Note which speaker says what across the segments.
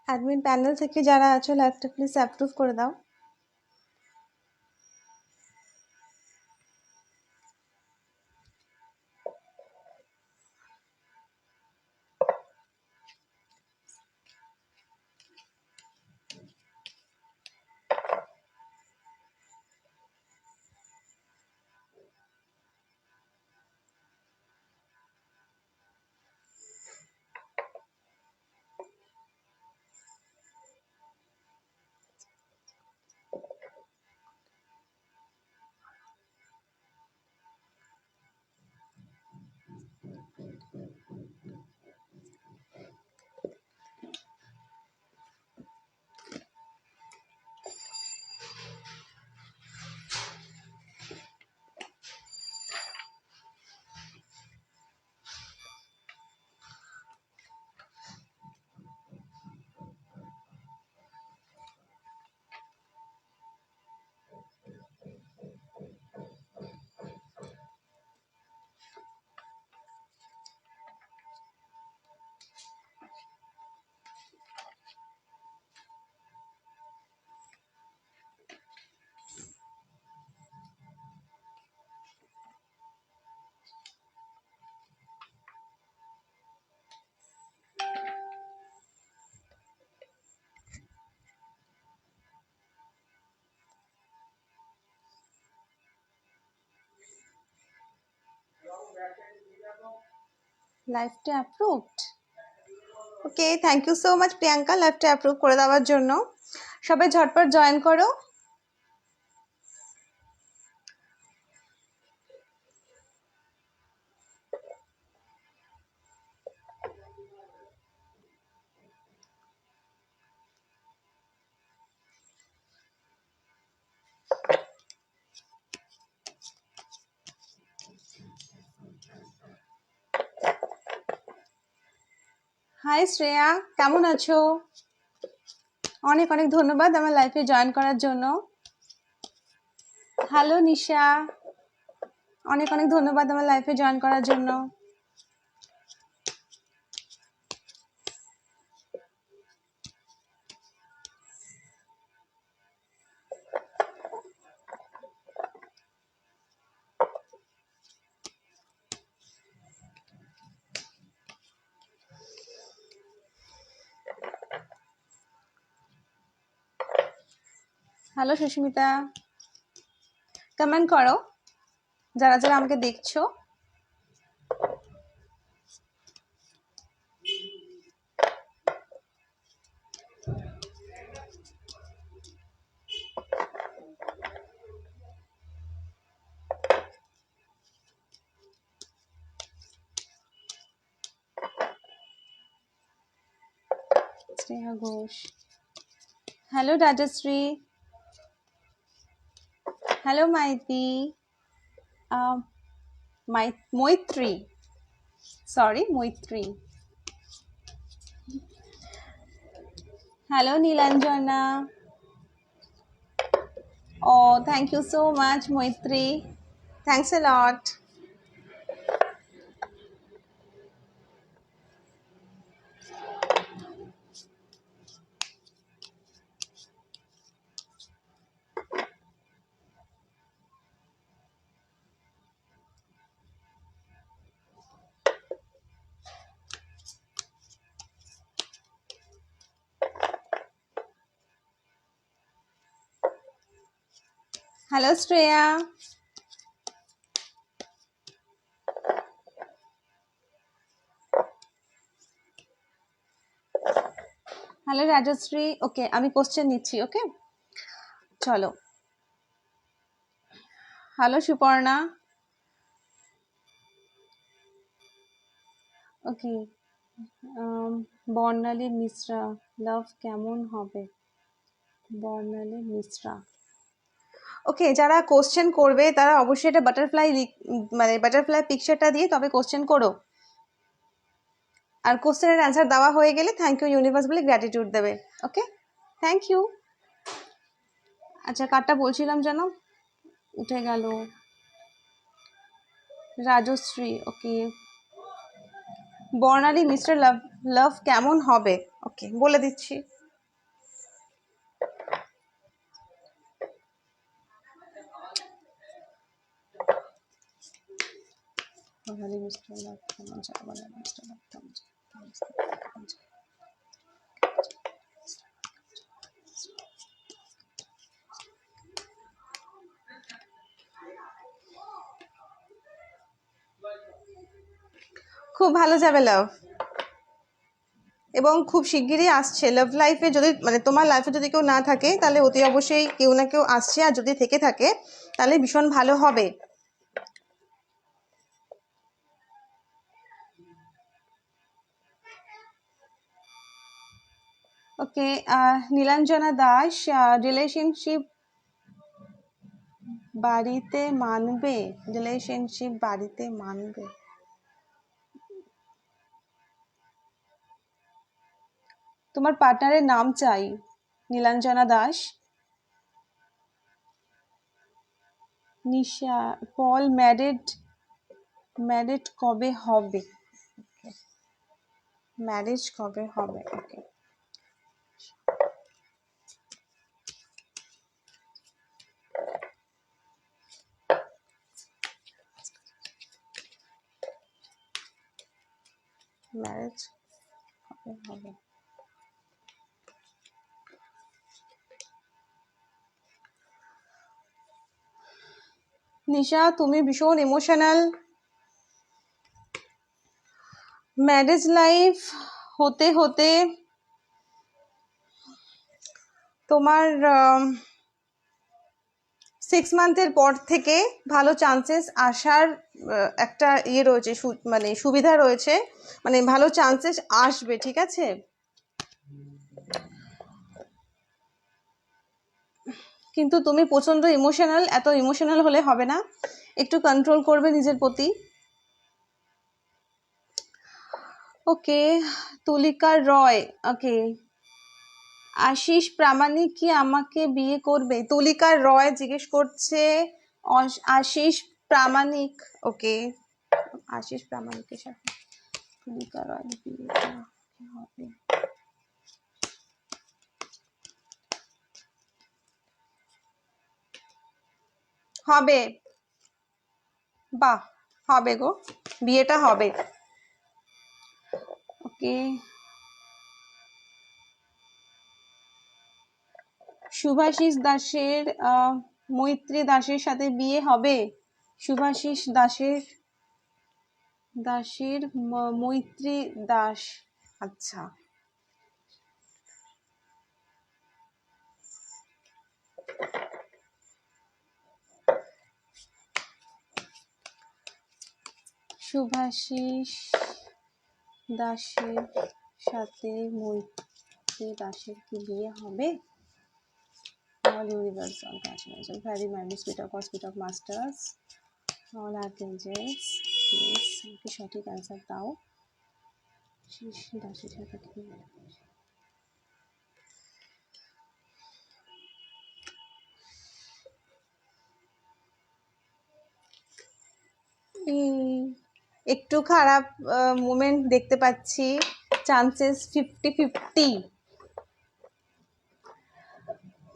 Speaker 1: Admin panel থেকে যারা আছো লাইভটা প্লিজ অ্যাপ্রুভ করে দাও। লাইভটা approved. Okay, thank you so much Priyanka লাইভটা অ্যাপ্রুভ করে দেওয়ার জন্য। সবাই ঝটপট জয়েন করো। হাই শ্রেয়া, কেমন আছো? অনেক অনেক ধন্যবাদ আমার লাইফে জয়েন করার জন্য। হ্যালো নিশা, অনেক অনেক ধন্যবাদ আমার লাইফে জয়েন করার জন্য। হ্যালো সুস্মিতা, কমেন্ট করো যারা যারা আমাকে দেখছো। স্নেহা ঘোষ, হ্যালো রাজশ্রী, হ্যালো মাইতি, মৈত্রী, সরি মৈত্রী, hello Nilanjana. Oh, thank you so much, Moitri. Thanks a lot. Hello, Shreya. Hello Rajshree. Okay, আমি কোশ্চেন নিচ্ছি। ওকে, চলো। Hello Suparna. Okay, Barnali Mishra, love কেমন হবে? বর্ণালী মিশ্রা। ওকে, যারা কোশ্চেন করবে তারা অবশ্যই এটা বাটারফ্লাই মানে বাটারফ্লাই পিকচারটা দিয়ে তবে কোশ্চেন করো। আর কোশ্চেনের অ্যান্সার দেওয়া হয়ে গেলে থ্যাংক ইউ ইউনিভার্স বলে গ্র্যাটিটিউড দেবে। ওকে, থ্যাংক ইউ। আচ্ছা, কারটা বলছিলাম যেন উঠে গেল। রাজশ্রী, ওকে। বর্ণালী মিস্টার লাভ, লাভ কেমন হবে? ওকে, বলে দিচ্ছি। বাঙালি মিস্টার লাভ কেমন যায়, বাঙালি মিস্টার লাভ কেমন যায়। খুব ভালো যাবে লাভ, এবং খুব শিগগিরই আসছে। লাভ লাইফে যদি মানে তোমার লাইফে যদি কেউ না থাকে তাহলে অতি অবশ্যই কেউ না কেউ আসছে, আর যদি থেকে থাকে তাহলে ভীষণ ভালো হবে। ওকে, নীলাঞ্জনা দাস, রিলেশনশিপ বাড়িতে মানবে, রিলেশনশিপ বাড়িতে মানবে। তোমার পার্টনারের নাম চাই নীলাঞ্জনা দাস। নিশা পল ম্যারিড কবে হবে, ম্যারেজ কবে হবে। ওকে, ম্যারেজ কবে হবে। নিশা তুমি ভীষণ ইমোশনাল। ম্যারেজ লাইফ হতে হতে তোমার 6 মান্থের পর থেকে ভালো চান্সেস আসার একটা ইয়ে রয়েছে, মানে সুবিধা রয়েছে, মানে ভালো চান্সেস আসবে, ঠিক আছে। কিন্তু তুমি প্রচন্ড ইমোশনাল, এত ইমোশনাল হলে হবে না, একটু কন্ট্রোল করবে নিজের প্রতি। ওকে, তুলিকা রয়, ওকে, আশিস প্রামাণিক কি আমাকে বিয়ে করবে। তুলিকা রয় জিজ্ঞেস করছে আশিস প্রামাণিক। ওকে, আশিস প্রামাণিকের সাথে তুলিকা রয় বিয়ে হবে। হবে, বাহ, হবে গো, বিয়েটা হবে। ওকে, শুভাশিস দাসের মৈত্রী দাসের সাথে বিয়ে হবে। শুভাশিস দাসের মৈত্রী দাস, আচ্ছা। শুভাশিস দাসের সাথে মৈত্রী দাসের কি বিয়ে হবে। All universe, all catchments, very mindless, bit of masters, all archangels, yes, কি সঠিক অ্যান্সার দাও। শিশ দাসের সাথে কি একটু খারাপ মোমেন্ট দেখতে পাচ্ছি, চান্সেস 50-50,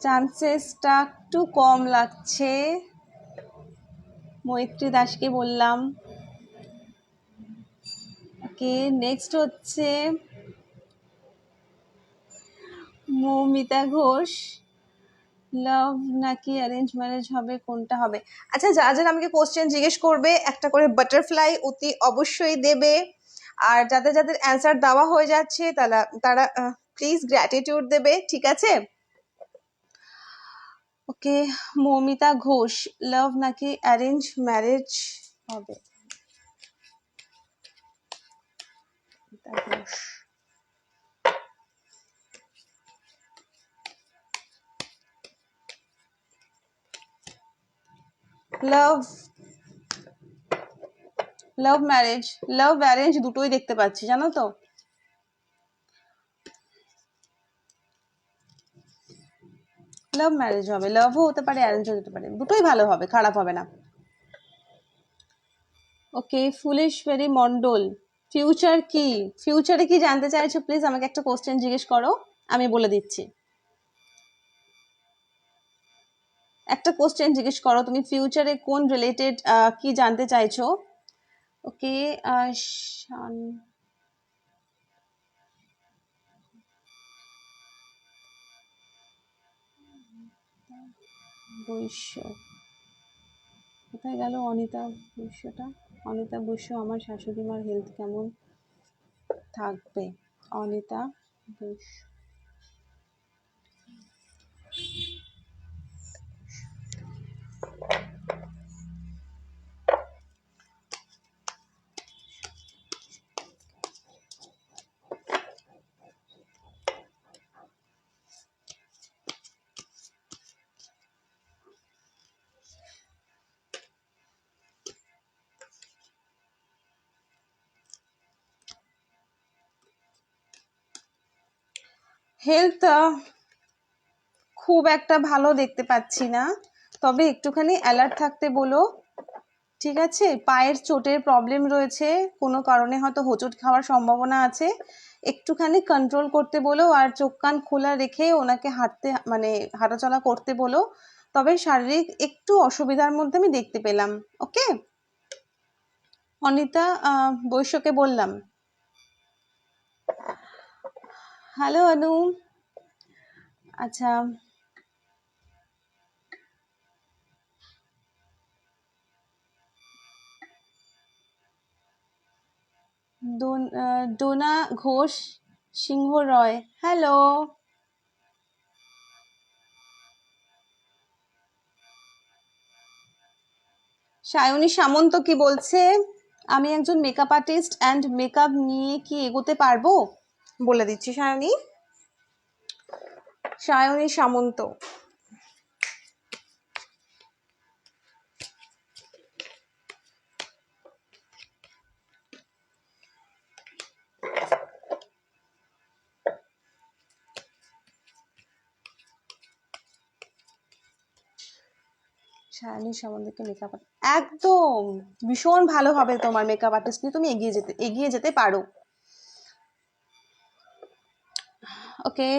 Speaker 1: চান্সেসটা একটু কম লাগছে। মৈত্রী দাসকে বললাম। ওকে, নেক্সট হচ্ছে মৌমিতা ঘোষ, লাভ নাকি অ্যারেঞ্জ ম্যারেজ হবে, কোনটা হবে। আচ্ছা, যারা যারা আমাকে কোশ্চেন জিজ্ঞেস করবে একটা করে বাটারফ্লাই অতি অবশ্যই দেবে, আর যাদের যাদের অ্যান্সার দেওয়া হয়ে যাচ্ছে তারা প্লিজ গ্র্যাটিটিউড দেবে, ঠিক আছে। ওকে, মৌমিতা ঘোষ, লাভ নাকি অ্যারেঞ্জ ম্যারেজ হবে। ঘোষ, লাভ ম্যারেজ, লাভ অ্যারেঞ্জ দুটোই দেখতে পাচ্ছি, জানো তো। লাভ ম্যারেজ হবে, লাভও হতে পারে অ্যারেঞ্জও হতে পারে, দুটোই ভালো হবে, খারাপ হবে না। ওকে, ফুলেশ্বরী মন্ডল, ফিউচারে কি জানতে চাইছো, প্লিজ আমাকে একটা কোশ্চেন জিজ্ঞেস করো, আমি বলে দিচ্ছি। একটা কোশ্চেন জিজ্ঞেস করো তুমি, ফিউচারে কোন রিলেটেড কি জানতে চাইছো, ওকে, বৈশ্য কোথায় গেল? অনিতা বৈশ্যটা, অনিতা বৈশ্য, আমার শাশুড়ি মার হেলথ কেমন থাকবে? অনিতা বৈশ্য, হেলথ খুব একটা ভালো দেখতে পাচ্ছি না, তবে একটুখানি অ্যালার্ট থাকতে বলো, ঠিক আছে? পায়ের চোটের প্রবলেম রয়েছে, কোনো কারণে হয়তো হোঁচট খাওয়ার সম্ভাবনা আছে, একটুখানি কন্ট্রোল করতে বলো, আর চোখ কান খোলা রেখে ওনাকে হাঁটতে মানে হাঁটাচলা করতে বলো। তবে শারীরিক একটু অসুবিধার মধ্যে আমি দেখতে পেলাম। ওকে, অনিতা বৈশ্যকে বললাম। হ্যালো অনু, আচ্ছা ডোনা ঘোষ সিংহ রয়, হ্যালো। সায়নী সামন্ত কি বলছে? আমি একজন মেকআপ আর্টিস্ট অ্যান্ড মেকআপ নিয়ে কি এগোতে পারবো? বলে দিচ্ছি সায়নী, সায়নী সামন্ত। সায়নী সামন্তকে মেকআপ, একদম ভীষণ ভালো হবে তোমার মেকআপ আর্টিস্ট নিয়ে, তুমি এগিয়ে যেতে পারো। ওকে,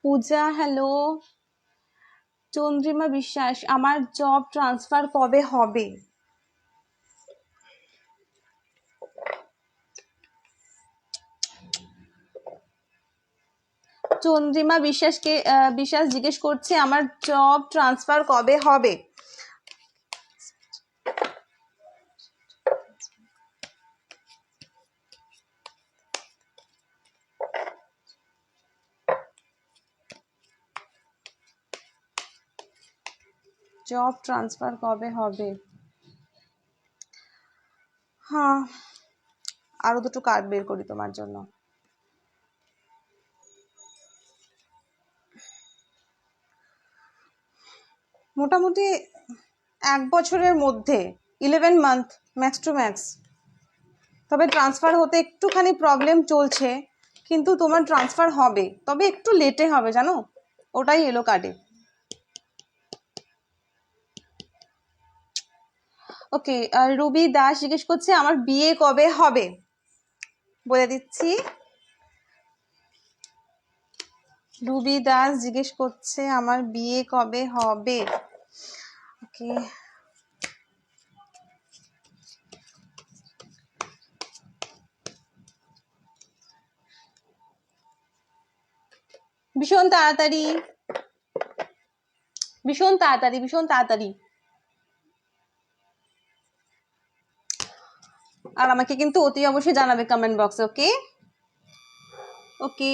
Speaker 1: পূজা হ্যালো। চন্দ্রিমা বিশ্বাস, আমার জব ট্রান্সফার কবে হবে? চন্দ্রিমা বিশ্বাস জিজ্ঞেস করছে আমার জব ট্রান্সফার কবে হবে। জব ট্রান্সফার কবে হবে? হ্যাঁ, আরো দুটো কার্ড বের করি তোমার জন্য। মোটামুটি 1 বছরের মধ্যে, 11 মান্থ ম্যাক্স টু ম্যাক্স। তবে ট্রান্সফার হতে একটুখানি প্রবলেম চলছে, কিন্তু তোমার ট্রান্সফার হবে, তবে একটু লেটে হবে জানো, ওটাই এলো কার্ডে। ওকে, রুবি দাস জিজ্ঞেস করছে আমার বিয়ে কবে হবে? বলে দিচ্ছি, রুবি দাস জিজ্ঞেস করছে আমার বিয়ে কবে হবে। ওকে, ভীষণ তাড়াতাড়ি, ভীষণ তাড়াতাড়ি, ভীষণ তাড়াতাড়ি। আর আমাকে কিন্তু অতি অবশ্যই জানাবে কমেন্ট বক্সে। ওকে ওকে,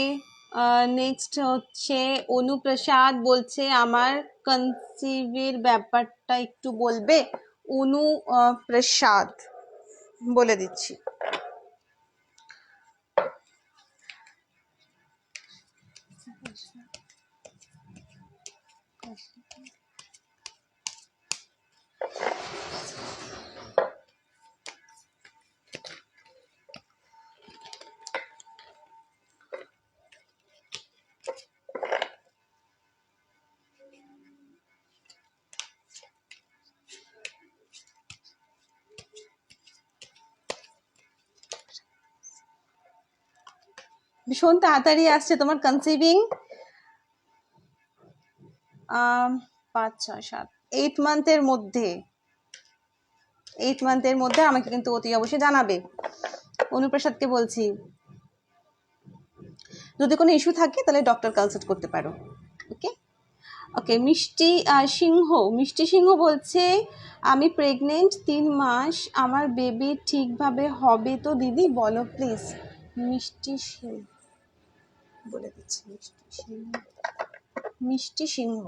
Speaker 1: নেক্সট হচ্ছে অনুপ্রসাদ বলছে আমার কনসিভের ব্যাপারটা একটু বলবে? অনুপ্রসাদ বলে দিচ্ছি, ভীষণ তাড়াতাড়ি আসছে তোমার কনসিভিং। 5 6 7 8 মান্থের মধ্যে। 8 মান্থের মধ্যে আমাকে কিন্তু অতি অবশ্যই জানাবে। অনুপ্রসাদকে বলছি, যদি কোনো ইস্যু থাকে তাহলে ডক্টর কনসাল্ট করতে পারো। ওকে ওকে। মিষ্টি সিংহ বলছে আমি প্রেগনেন্ট 3 মাস, আমার বেবি ঠিকভাবে হবে তো দিদি বলো প্লিজ। মিষ্টি সিংহ বলে দিচ্ছি, মিষ্টি সিংহ।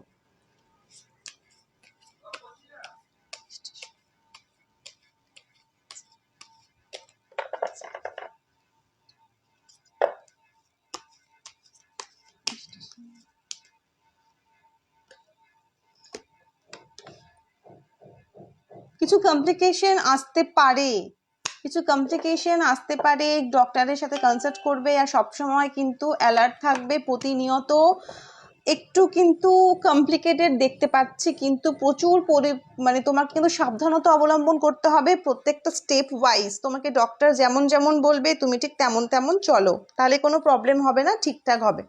Speaker 1: কিছু কমপ্লিকেশন আসতে পারে, ডক্টরের সাথে কনসাল্ট করবে, আর সবসময় কিন্তু অ্যালার্ট থাকবে প্রতিনিয়ত। একটু কিন্তু কমপ্লিকেটেড দেখতে পাচ্ছি, কিন্তু প্রচুর মানে তোমাকে কিন্তু সাবধানতা অবলম্বন করতে হবে প্রত্যেকটা স্টেপ ওয়াইজ। তোমাকে ডক্টর যেমন যেমন বলবে তুমি ঠিক তেমন তেমন চলো, তাহলে কোনো প্রবলেম হবে না, ঠিকঠাক হবে।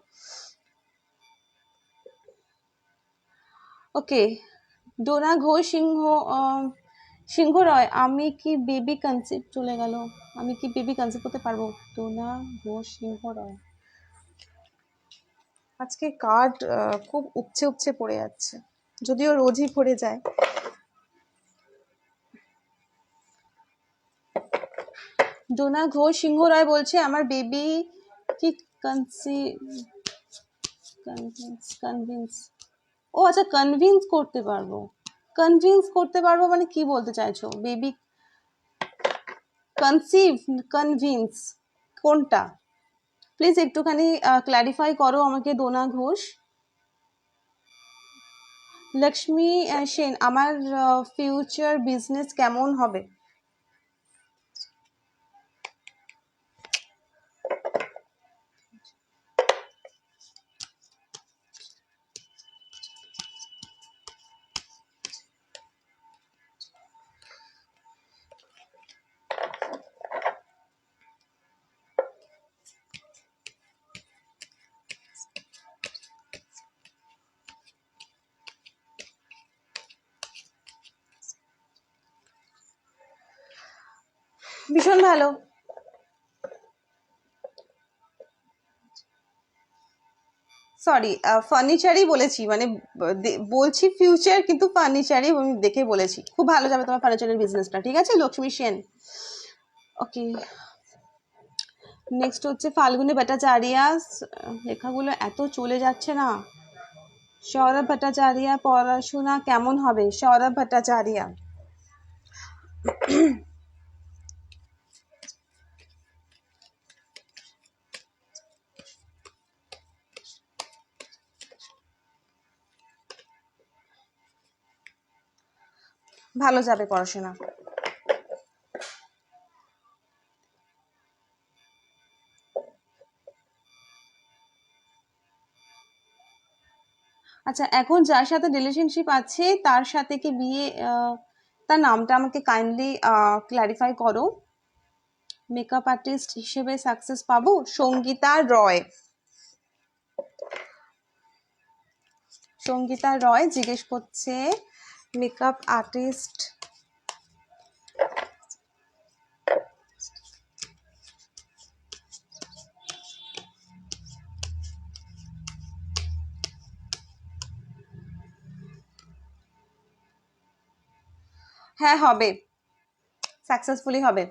Speaker 1: ওকে। ডোনা ঘোষ সিংহ রয়, আমি কি বেবি কনসিভ চলে গেল, আমি কি বেবি কনসিভ করতে পারবো? ডোনা ঘোষ সিংহ রয়, আজকে কার্ড খুব উপচে পড়ে যাচ্ছে, যদিও রোজই পড়ে যায়। ডোনা ঘোষ সিংহ রায় বলছে আমার বেবি কি কনভিন্স, ও আচ্ছা কনভিন্স করতে পারবো মানে কি বলতে চাইছো? বেবি কনভিন্স কোনটা প্লিজ একটুখানি ক্ল্যারিফাই করো আমাকে ডোনা ঘোষ। লক্ষ্মী সেন, আমার ফিউচার বিজনেস কেমন হবে? ভীষণ ভালো। সরি, ফার্নিচারই বলেছি, মানে বলছি ফিউচার কিন্তু ফার্নিচারই আমি দেখে বলেছি। খুব ভালো যাবে তোমার ফার্নিচারের বিজনেসটা, ঠিক আছে লক্ষ্মী সেন। ওকে, নেক্সট হচ্ছে ফাল্গুনি ভট্টাচার্য, লেখাগুলো এত চলে যাচ্ছে না। সৌরভ ভট্টাচার্য, পড়াশোনা কেমন হবে? সৌরভ ভট্টাচার্য, ভালো যাবে পড়াশোনা। আচ্ছা, এখন যার সাথে রিলেশনশিপ আছে তার সাথে কি বিয়ে, তার নামটা আমাকে কাইন্ডলি ক্ল্যারিফাই করো। মেকআপ আর্টিস্ট হিসেবে সাকসেস পাবো? সঙ্গীতা রয় জিজ্ঞেস করছে মেকআপ আর্টিস্ট। হ্যাঁ হবে, সাকসেসফুলি হবে।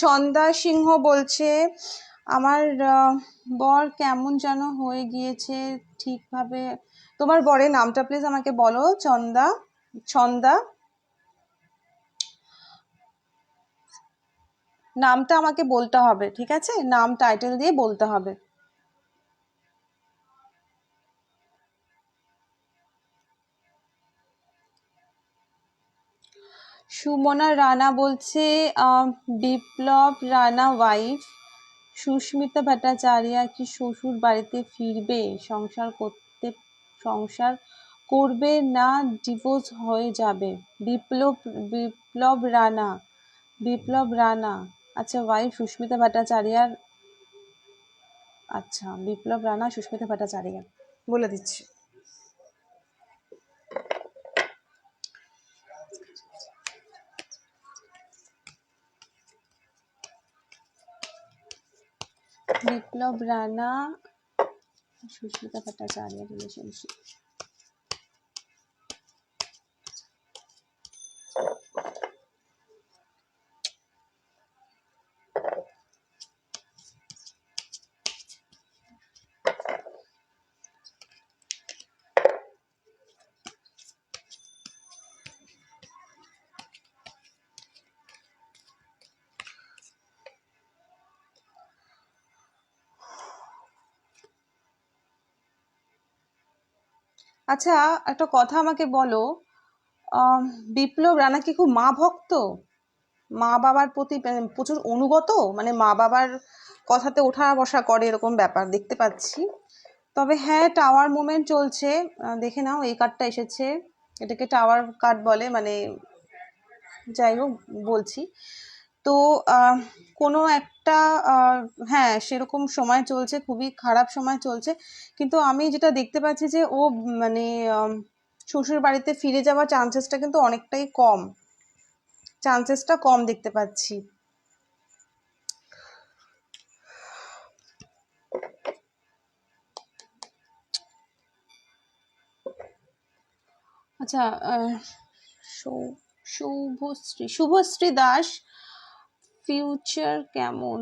Speaker 1: চন্দা সিংহ বলছে আমার বর কেমন যেন হয়ে গিয়েছে ঠিকভাবে। তোমার বরের নামটা প্লিজ আমাকে বলো। ছন্দা, নামটা আমাকে বলতে হবে, ঠিক আছে? নাম টাইটেল দিয়ে বলতে হবে। সুমনা রানা বলছে বিপ্লব রানা ওয়াইফ সুস্মিতা ভট্টাচার্য কি শ্বশুর বাড়িতে ফিরবে? সংসার করবে না ডিভোর্স হয়ে যাবে? বিপ্লব রানা, আচ্ছা ওয়াইফ সুস্মিতা ভট্টাচার্য, আচ্ছা, বিপ্লব রানা, সুস্মিতা ভট্টাচার্য, বলে দিচ্ছি। বিপ্লব রানা, সুস্মিতা ভট্টাচার্য রিলেশনশিপ। আচ্ছা, একটা কথা আমাকে বলো, বিপ্লব রানা কি খুব মা ভক্ত, মা বাবার প্রতি প্রচুর অনুগত, মানে মা বাবার কথাতে ওঠা বসা করে এরকম ব্যাপার দেখতে পাচ্ছি। তবে হ্যাঁ, টাওয়ার মুভমেন্ট চলছে, দেখে নাও, এই কার্ডটা এসেছে, এটাকে টাওয়ার কার্ড বলে, মানে যাই হোক বলছি। তো কোনো একটা হ্যাঁ সেরকম সময় চলছে, খুবই খারাপ সময় চলছে, কিন্তু আমি যেটা দেখতে পাচ্ছি যে ও মানে শ্বশুর বাড়িতে ফিরে যাওয়ার চান্সেসটা কিন্তু অনেকটাই কম, চান্সেসটা কম দেখতে পাচ্ছি। আচ্ছা, শুভশ্রী দাস, ফিউচার কেমন?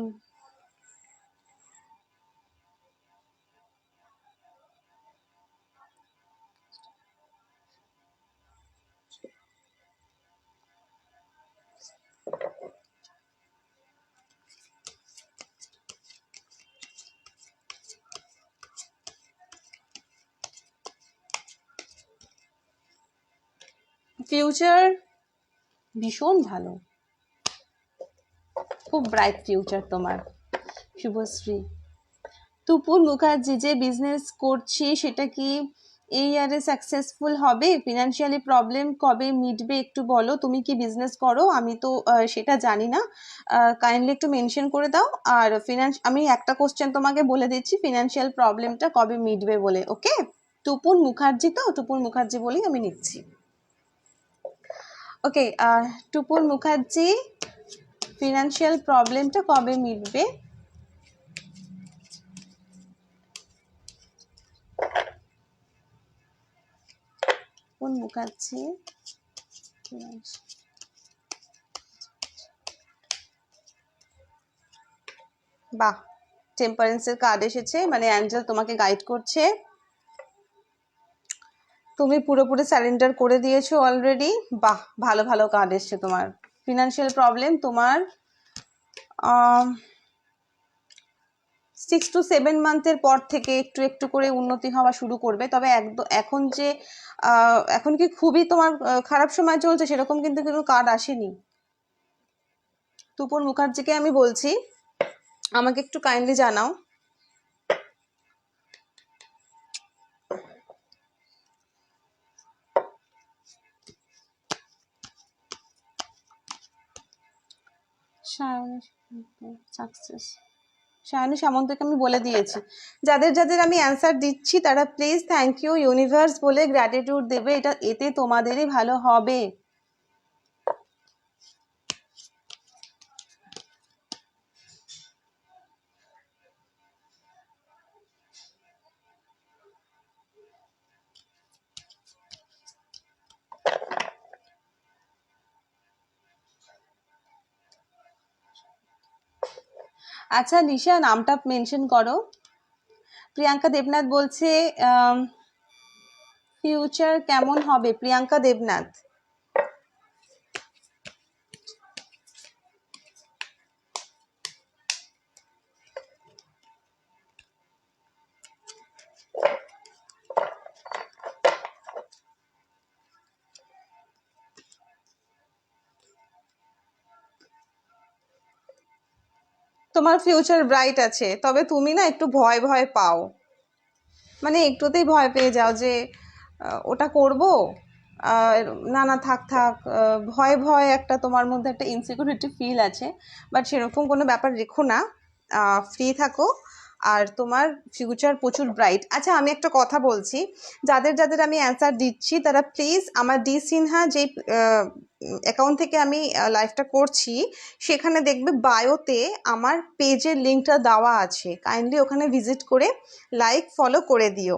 Speaker 1: ফিউচার ভীষণ ভালো, খুব ব্রাইট ফিউচার তোমার শুভশ্রী। তুপুন মুখার্জি, যে বিজনেস করছি সেটা কি এই ইয়ারে সাকসেসফুল হবে? ফিনান্সিয়ালি প্রবলেম কবে মিটবে একটু বলো। তুমি কি বিজনেস করো? আমি তো সেটা জানি না, কাইন্ডলি একটু মেনশন করে দাও। আর আমি একটা কোশ্চেন তোমাকে বলে দিচ্ছি, ফিনান্সিয়াল প্রবলেমটা কবে মিটবে বলে। ওকে, তুপুন মুখার্জি, তো তুপুন মুখার্জি বলেই আমি নিচ্ছি। ওকে, তুপুন মুখার্জি, ফিনান্সিয়াল প্রবলেমটা কবে মিটবে? তুপুন মুখার্জি, বাহ, টেম্পারেন্সের কার্ড এসেছে, মানে অ্যাঞ্জেল তোমাকে গাইড করছে, তুমি পুরোপুরি সারেন্ডার করে দিয়েছো অলরেডি। বাহ, ভালো ভালো কার্ড এসছে তোমার। ফিনান্সিয়াল প্রবলেম তোমার 6 to 7 মান্থের পর থেকে একটু একটু করে উন্নতি হওয়া শুরু করবে। তবে একদম এখন যে এখন কি খুবই তোমার খারাপ সময় চলছে সেরকম কিন্তু কোনো কার্ড আসেনি। তুপুন মুখার্জিকে আমি বলছি, আমাকে একটু কাইন্ডলি জানাও। সাকসেস, শায়নু সামন্তকে আমি বলে দিয়েছি। যাদের যাদের আমি অ্যান্সার দিচ্ছি তারা প্লিজ থ্যাংক ইউ ইউনিভার্স বলে গ্র্যাটিটিউড দেবে, এতে তোমাদেরই ভালো হবে। আচ্ছা নিশা, নামটা মেনশন করো। প্রিয়াঙ্কা দেবনাথ বলছে ফিউচার কেমন হবে? প্রিয়াঙ্কা দেবনাথ, তোমার ফিউচার ব্রাইট আছে, তবে তুমি না একটু ভয় ভয় পাও, মানে একটুতেই ভয় পেয়ে যাও যে ওটা করব, না না থাক থাক, ভয় ভয় একটা তোমার মধ্যে একটা ইনসিকিউরিটি ফিল আছে। বাট সেরকম কোনো ব্যাপার রেখো না, ফ্রি থাকো। আর তোমার ফিউচার প্রচুর ব্রাইট। আচ্ছা আমি একটা কথা বলছি, যাদের যাদের আমি অ্যান্সার দিচ্ছি তারা প্লিজ আমার ডি সিনহা যেই অ্যাকাউন্ট থেকে আমি লাইভটা করছি সেখানে দেখবে বায়োতে আমার পেজের লিঙ্কটা দেওয়া আছে, কাইন্ডলি ওখানে ভিজিট করে লাইক ফলো করে দিও।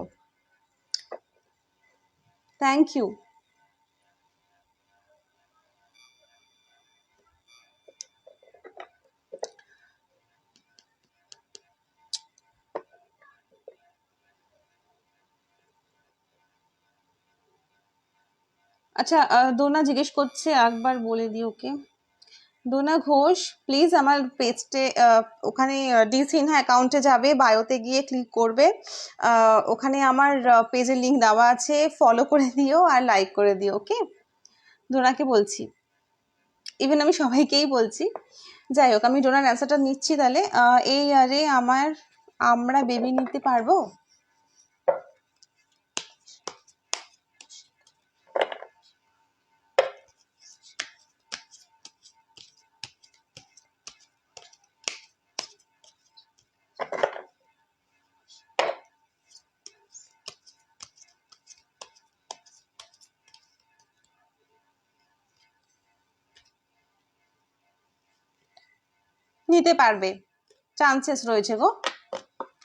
Speaker 1: Thank you. আচ্ছা দোনা জিজ্ঞেস করছে, একবার বলে দিও ওকে। ডোনা ঘোষ প্লিজ আমার পেজটে ওখানে ডি সিনহা অ্যাকাউন্টে যাবে, বায়োতে গিয়ে ক্লিক করবে, ওখানে আমার পেজের লিঙ্ক দেওয়া আছে, ফলো করে দিও আর লাইক করে দিও। ওকে, ডোনাকে বলছি, ইভেন আমি সবাইকেই বলছি। যাই হোক, আমি ডোনার অ্যান্সারটা নিচ্ছি তাহলে। এই ইয়ারে আমরা বেবি নিতে পারবো? নিতে পারবে, চান্সেস রয়েছে গো,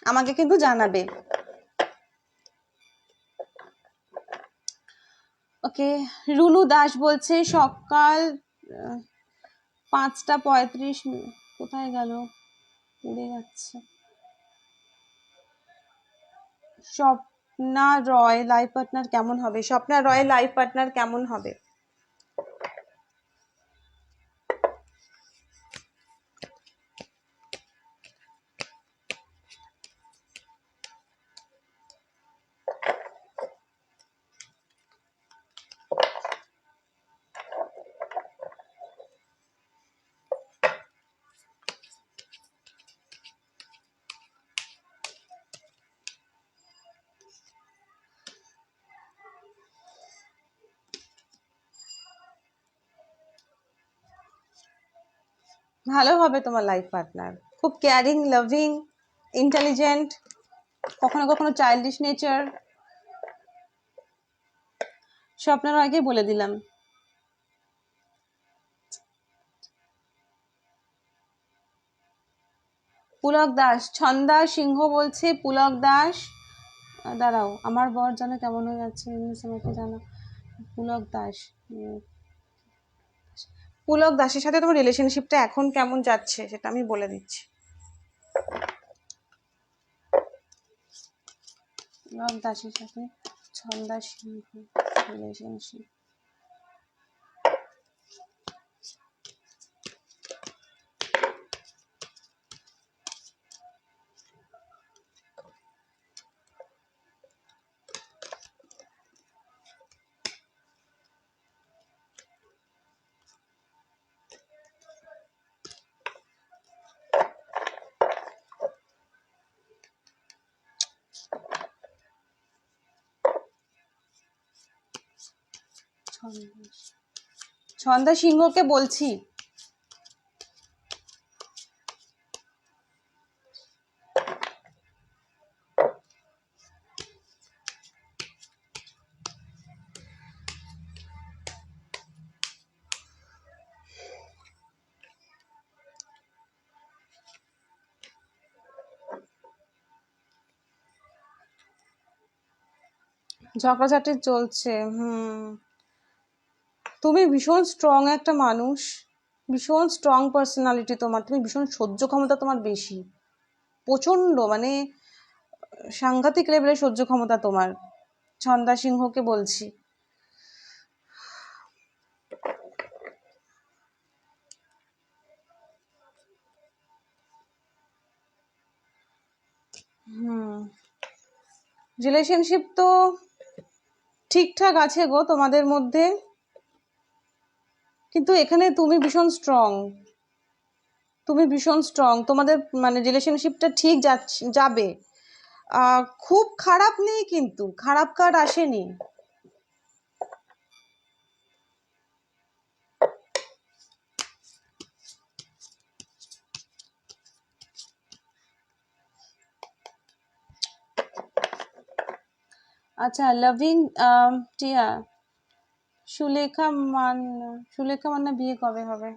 Speaker 1: আমাকে কিন্তু জানাবে। ওকে, রুনু দাস বলছে সকাল 5:35, কোথায় গেল, উড়ে যাচ্ছে। স্বপ্না রয় লাইফ পার্টনার কেমন হবে? স্বপ্না রয় লাইফ পার্টনার কেমন হবে? ভালো হবে তোমার লাইফ পার্টনার, খুব কেয়ারিং, লাভিং, ইন্টেলিজেন্ট, কখনো কখনো চাইল্ডিশ নেচার। স্বপ্নার আগে বলে দিলাম। পুলক দাস, ছন্দা সিংহ বলছে পুলক দাস, দাঁড়াও আমার বর জানো কেমন হয়ে যাচ্ছে, আমাকে জানো। পুলক দাস, পুলক দাসের সাথে তোমার রিলেশনশিপটা এখন কেমন যাচ্ছে সেটা আমি বলে দিচ্ছি। পুলক দাসের সাথে ছন্দা সিংহ রিলেশনশিপ, ছন্দা সিংহকে বলছি। ঝগড়াঝাটি চলছে, তুমি ভীষণ স্ট্রং একটা মানুষ, ভীষণ স্ট্রং পার্সোনালিটি তোমার, তুমি ভীষণ সহ্য ক্ষমতা তোমার বেশি, প্রচন্ড, মানে সাংঘাতিক লেভেলের সহ্য ক্ষমতা তোমার। ছন্দা সিংহকে বলছি। রিলেশনশিপ তো ঠিকঠাক আছে গো তোমাদের মধ্যে, কিন্তু এখানে তুমি ভীষণ স্ট্রং, তুমি ভীষণ স্ট্রং, তোমাদের মানে রিলেশনশিপটা ঠিক যাবে। খুব খারাপ নেই, কিন্তু খারাপ কার্ড আসেনি। আচ্ছা, লাভিং টিয়া, সুলেখা মান্না বিয়ে কবে হবে?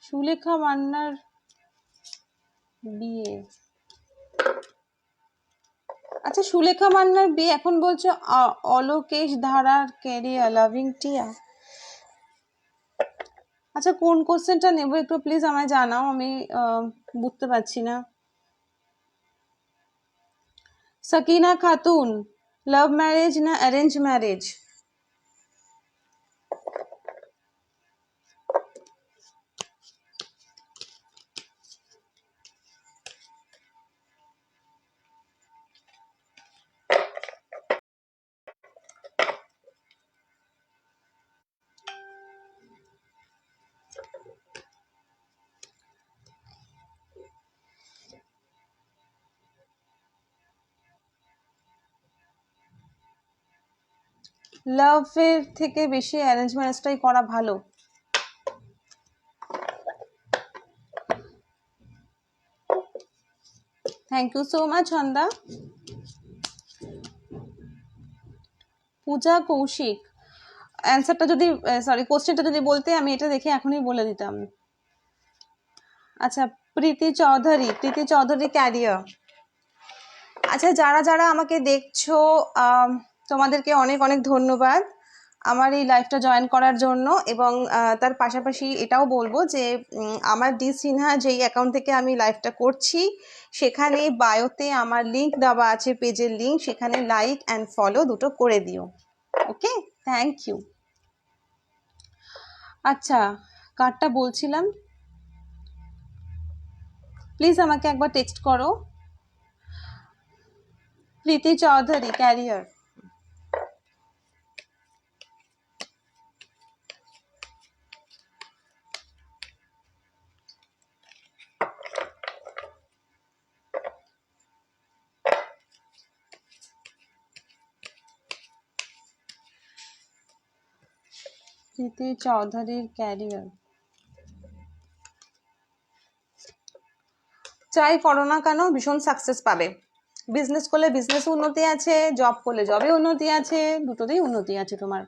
Speaker 1: সুলেখা মান্নার বিয়ে, আচ্ছা সুলেখা মান্নার বিয়ে এখন বলছো অলোকেশ ধারার ক্যারিয়ার লাভিং টিয়া। আচ্ছা কোন কোশ্চেনটা নেব একটু প্লিজ আমায় জানাও, আমি বুঝতে পারছি না। সাকিনা খাতুন, লাভ ম্যারেজ না অ্যারেঞ্জ ম্যারেজ? লাভের থেকে বেশি অ্যারেঞ্জ ম্যারেজটাই করা ভালো। থ্যাংক ইউ সো মাচ হন্দা। পূজা কৌশিক, অ্যান্সারটা যদি কোশ্চেনটা যদি বলতে আমি এটা দেখে এখনই বলে দিতাম। আচ্ছা প্রীতি চৌধুরী ক্যারিয়ার। আচ্ছা যারা যারা আমাকে দেখছো তোমাদেরকে অনেক অনেক ধন্যবাদ আমার এই লাইভটা জয়েন করার জন্য, এবং তার পাশাপাশি এটাও বলবো যে আমার ডি সিনহা যেই অ্যাকাউন্ট থেকে আমি লাইভটা করছি সেখানে বায়োতে আমার লিংক দেওয়া আছে, পেজের লিংক, সেখানে লাইক অ্যান্ড ফলো দুটো করে দিও। ওকে, থ্যাংক ইউ। আচ্ছা কার্ডটা বলছিলাম, প্লিজ আমাকে একবার টেক্সট করো। প্রীতি চৌধুরী ক্যারিয়ার। প্রীতি চৌধুরীর ক্যারিয়ার। চাই করো না কেন ভীষণ সাকসেস পাবে। বিজনেস করলে বিজনেসে উন্নতি আছে, জব করলে জবে উন্নতি আছে, দুটোতেই উন্নতি আছে তোমার।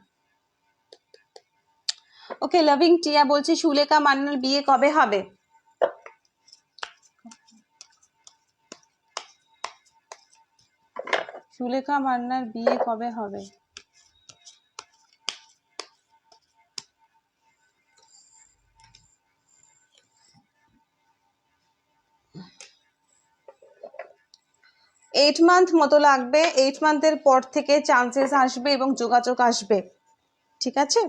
Speaker 1: ওকে লাভিং টিয়া বলছি সুলেখা মান্নার বিয়ে কবে হবে? সুলেখা মান্নার বিয়ে কবে হবে? এইট মান্থ মতো লাগবে, 8 মান্থের পর থেকে চান্সেস আসবে এবং যোগাযোগ আসবে, ঠিক আছে?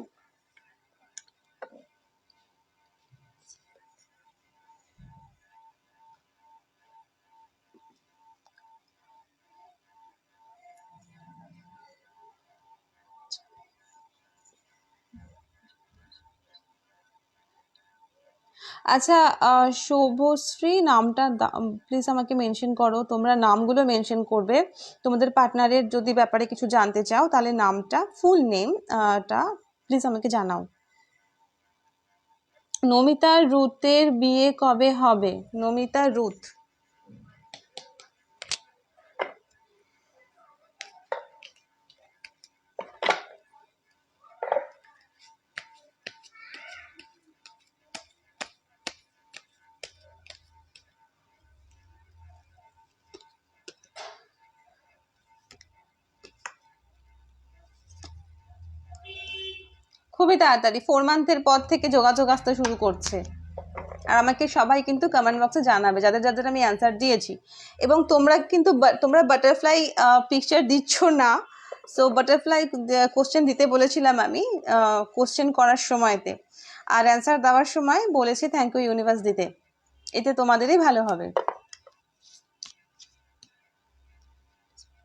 Speaker 1: আচ্ছা শুভশ্রী নামটা প্লিজ আমাকে মেনশন করো, তোমরা নামগুলো মেনশন করবে তোমাদের পার্টনারের যদি ব্যাপারে কিছু জানতে চাও, তাহলে নামটা ফুল নেমটা প্লিজ আমাকে জানাও। নমিতা রুথের বিয়ে কবে হবে? নমিতা রুথ, খুবই তাড়াতাড়ি 4 মান্থের পর থেকে যোগাযোগ আসতে শুরু করছে। আর আমাকে সবাই কিন্তু কমেন্ট বক্সে জানাবে যাদের যাদের আমি অ্যান্সার দিয়েছি, এবং তোমরা বাটারফ্লাই পিকচার দিচ্ছ না, সো বাটারফ্লাই কোশ্চেন দিতে বলেছিলাম আমি কোশ্চেন করার সময়তে, আর অ্যান্সার দেওয়ার সময় বলেছি থ্যাংক ইউ ইউনিভার্স দিতে, এতে তোমাদেরই ভালো হবে।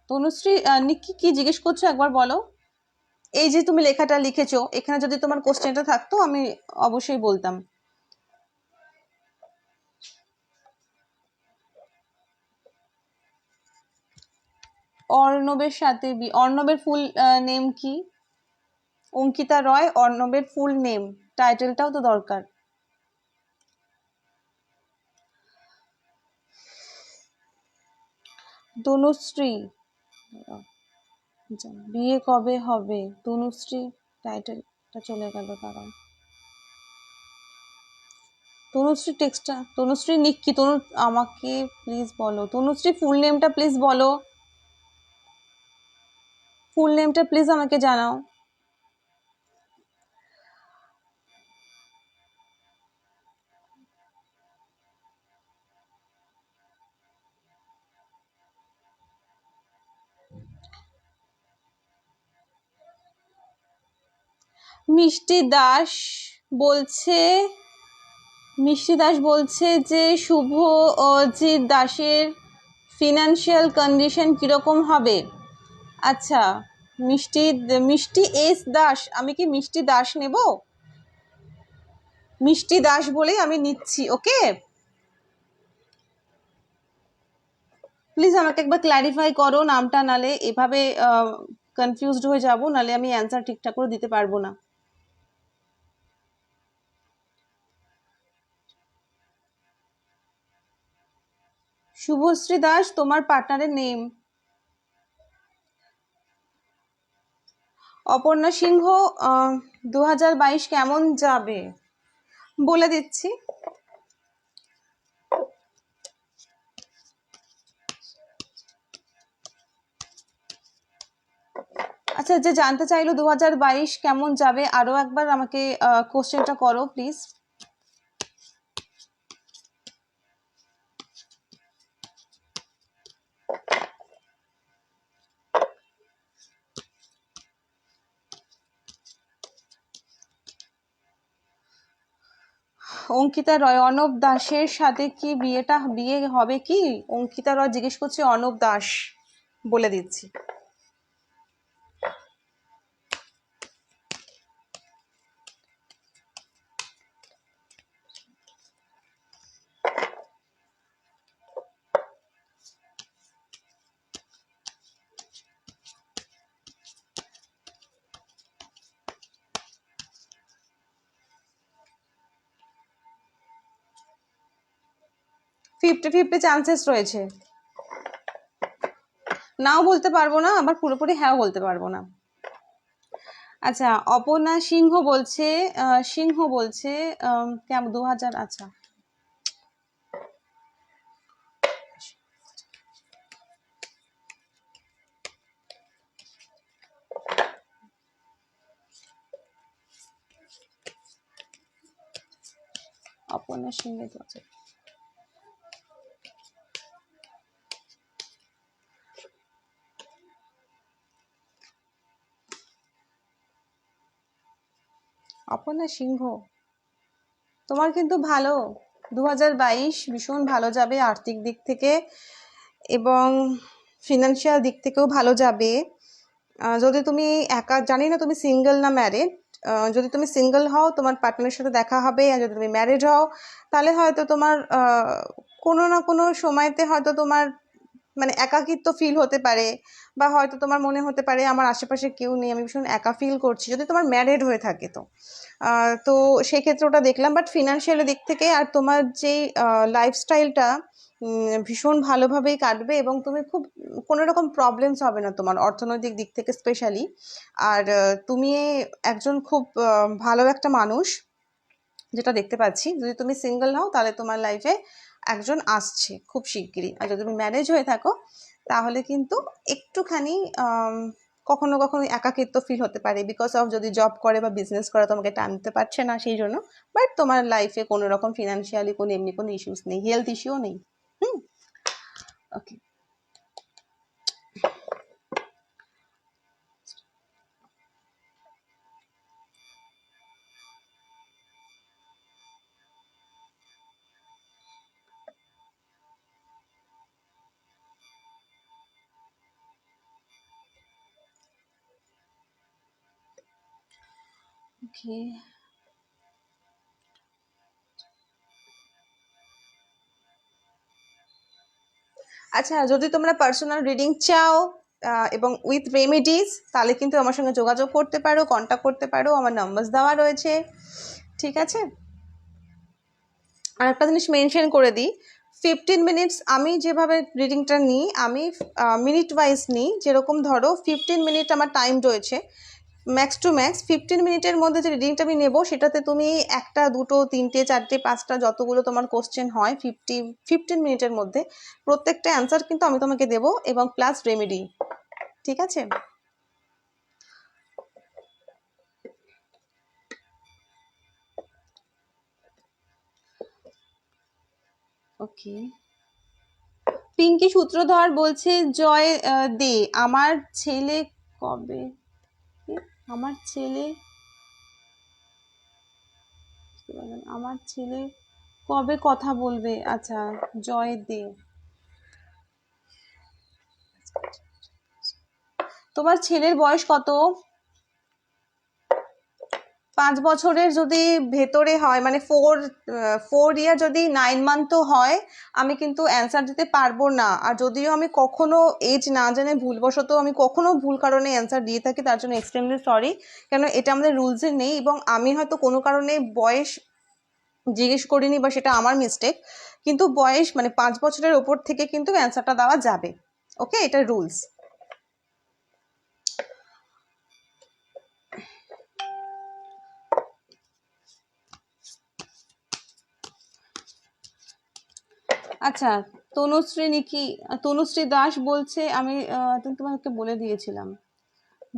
Speaker 1: তনুশ্রী নিকি কি জিজ্ঞেস করছো একবার বলো। এই যে তুমি লেখাটা লিখেছো, এখানে যদি তোমার কোশ্চেনটা থাকতো আমি অবশ্যই বলতাম। অর্ণবের সাথে অর্ণবের ফুল নেম কি? অঙ্কিতা রয়, অর্ণবের ফুল নেম, টাইটেলটাও তো দরকার। তনুশ্রী, বিয়ে কবে হবে? তনুশ্রী টাইটেলটা চলে গেল, কারণ তনুশ্রী টেক্সটটা, তনুশ্রী নিক কি? আমাকে প্লিজ বলো তনুশ্রী ফুল নেমটা, প্লিজ বলো ফুল নেমটা, প্লিজ আমাকে জানাও। মিষ্টি দাস বলছে, মিষ্টি দাস বলছে যে শুভজিৎ দাসের ফিনান্সিয়াল কন্ডিশন কিরকম হবে? আচ্ছা, মিষ্টি মিষ্টি এস দাস, আমি কি মিষ্টি দাস নেব? মিষ্টি দাস বলেই আমি নিচ্ছি। ওকে, প্লিজ আমাকে একবার ক্ল্যারিফাই করো নামটা, নালে এভাবে কনফিউজড হয়ে যাব, নালে আমি অ্যান্সার ঠিকঠাক করে দিতে পারবো না। শুভশ্রী দাস তোমার পার্টনারের নেম। অপর্ণা সিংহ, 2022 কেমন যাবে বলে দিচ্ছি। আচ্ছা, যে জানতে চাইলো 2022 কেমন যাবে, আরো একবার আমাকে কোশ্চেনটা করো প্লিজ। অঙ্কিতা রয়, অর্ণব দাসের সাথে কি বিয়ে হবে কি? অঙ্কিতা রয় জিজ্ঞেস করছে অর্ণব দাস, বলে দিচ্ছি। ফিফটি ফিফটি চান্সেস রয়েছে, নাও বলতে পারবো না, আবার পুরোপুরি হ্যাঁ বলতে পারবো না। আচ্ছা, অপর্ণা সিংহ বলছে, কেমন 2000, আচ্ছা অপর্ণা সিংহ 2000। অপর্ণা সিংহ, তোমার কিন্তু ভালো, 2022 ভীষণ ভালো যাবে আর্থিক দিক থেকে, এবং ফিনান্সিয়াল দিক থেকেও ভালো যাবে। যদি তুমি একা, জানি না তুমি সিঙ্গেল না ম্যারিড, যদি তুমি সিঙ্গেল হও তোমার পার্টনারের সাথে দেখা হবে, আর যদি তুমি ম্যারিড হও তাহলে হয়তো তোমার কোনো না কোনো সময়তে হয়তো তোমার মানে একাকিত্ব ফিল হতে পারে, বা হয়তো তোমার মনে হতে পারে আমার আশেপাশে কেউ নেই, আমি ভীষণ একা ফিল করছি, যদি তোমার ম্যারিড হয়ে থাকে তো। তো সেক্ষেত্রে ওটা দেখলাম, বাট ফিনান্সিয়াল দিক থেকে আর তোমার যেই লাইফস্টাইলটা ভীষণ ভালোভাবেই কাটবে, এবং তুমি খুব কোনো রকম প্রবলেমস হবে না তোমার অর্থনৈতিক দিক থেকে স্পেশালি। আর তুমি একজন খুব ভালো একটা মানুষ, যেটা দেখতে পাচ্ছি। যদি তুমি সিঙ্গেল হও তাহলে তোমার লাইফে একজন আসছে খুব শিগগিরই, আর যদি তুমি ম্যারেজ হয়ে থাকো তাহলে কিন্তু একটুখানি কখনো কখনো একাকিত্ব ফিল হতে পারে, বিকজ অফ যদি জব করে বা বিজনেস করে তোমাকে টাইম দিতে পারছে না সেই জন্য। বাট তোমার লাইফে কোনো রকম ফিনান্সিয়ালি কোনো এমনি কোনো ইস্যুস নেই, হেলথ ইস্যুও নেই। ওকে, ওকে, আচ্ছা যদি তোমরা পার্সোনাল রিডিং চাও এবং উইথ রেমেডিস, তাহলে কিন্তু আমার সঙ্গে যোগাযোগ করতে পারো, কন্ট্যাক্ট করতে পারো, আমার নাম্বার দেওয়া রয়েছে, ঠিক আছে। আর একটা জিনিস মেনশন করে দিই, 15 মিনিটস আমি যেভাবে রিডিংটা নিই, আমি মিনিট ওয়াইজ নিই। যেরকম ধরো 15 মিনিট আমার টাইম রয়েছে, ম্যাক্স টু ম্যাক্স 15 মিনিটের মধ্যে যে রিডিংটা আমি নেবো, সেটাতে তুমি একটা, দুটো, তিনটে, চারটে, পাঁচটা, যতগুলো তোমার কোশ্চেন হয় 15 মিনিটের মধ্যে প্রত্যেকটা অ্যান্সার কিন্তু আমি তোমাকে দেবো, এবং প্লাস রেমেডি, ঠিক আছে। ওকে, পিঙ্কি সূত্রধর বলছে জয় দে, আমার ছেলে কবে, আমার ছেলে, আমার ছেলে কবে কথা বলবে। আচ্ছা, জয় দে, তোমার ছেলের বয়স কত? 5 বছরের যদি ভেতরে হয়, মানে 4 ইয়ার যদি 9 মান্থ হয়, আমি কিন্তু অ্যান্সার দিতে পারবো না। আর যদিও আমি কখনো এজ না জেনে ভুলবশত আমি কখনো ভুল কারণে অ্যান্সার দিয়ে থাকি, তার জন্য এক্সট্রিমলি সরি, কেন এটা আমাদের রুলসে নেই, এবং আমি হয়তো কোনো কারণে বয়স জিজ্ঞেস করিনি, বা সেটা আমার মিস্টেক, কিন্তু বয়স মানে 5 বছরের ওপর থেকে কিন্তু অ্যান্সারটা দেওয়া যাবে। ওকে, এটা রুলস। আচ্ছা, তনুশ্রী দাস বলছে, আমি তোমাকে বলে দিয়েছিলাম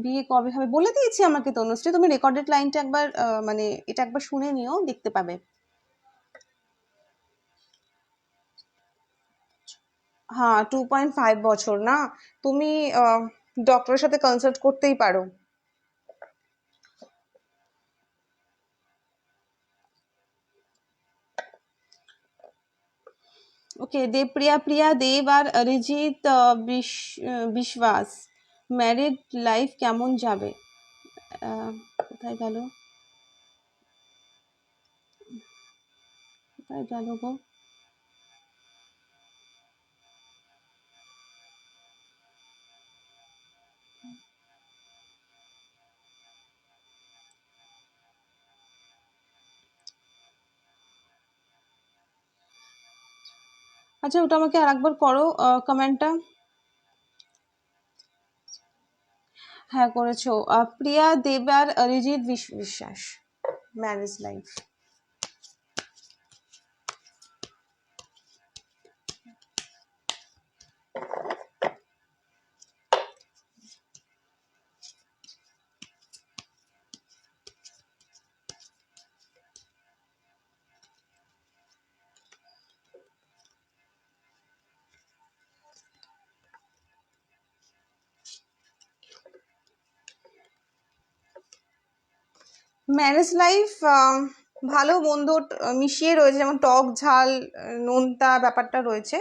Speaker 1: বিয়ে কবে হবে, বলে দিয়েছি আমাকে তনুশ্রী, তুমি রেকর্ডেড লাইনটা একবার মানে এটা একবার শুনে নিও, দেখতে পাবে। হ্যাঁ, 2.5 বছর না, তুমি ডক্টরের সাথে কনসাল্ট করতেই পারো। ওকে, প্রিয়া দেব আর অরিজিৎ বিশ্বাস, ম্যারিড লাইফ কেমন যাবে, কোথায় গেল, কোথায় গেল গো। আচ্ছা, ওটা আমাকে আরেকবার করো কমেন্টটা। হ্যাঁ করেছো, প্রিয়া দেব আর অরিজিৎ বিশ্বাস, ম্যারেজ লাইফ। ম্যারেজ লাইফ ভালো মন্দ মিশিয়ে রয়েছে, যেমন টক ঝাল নোনতা ব্যাপারটা রয়েছে,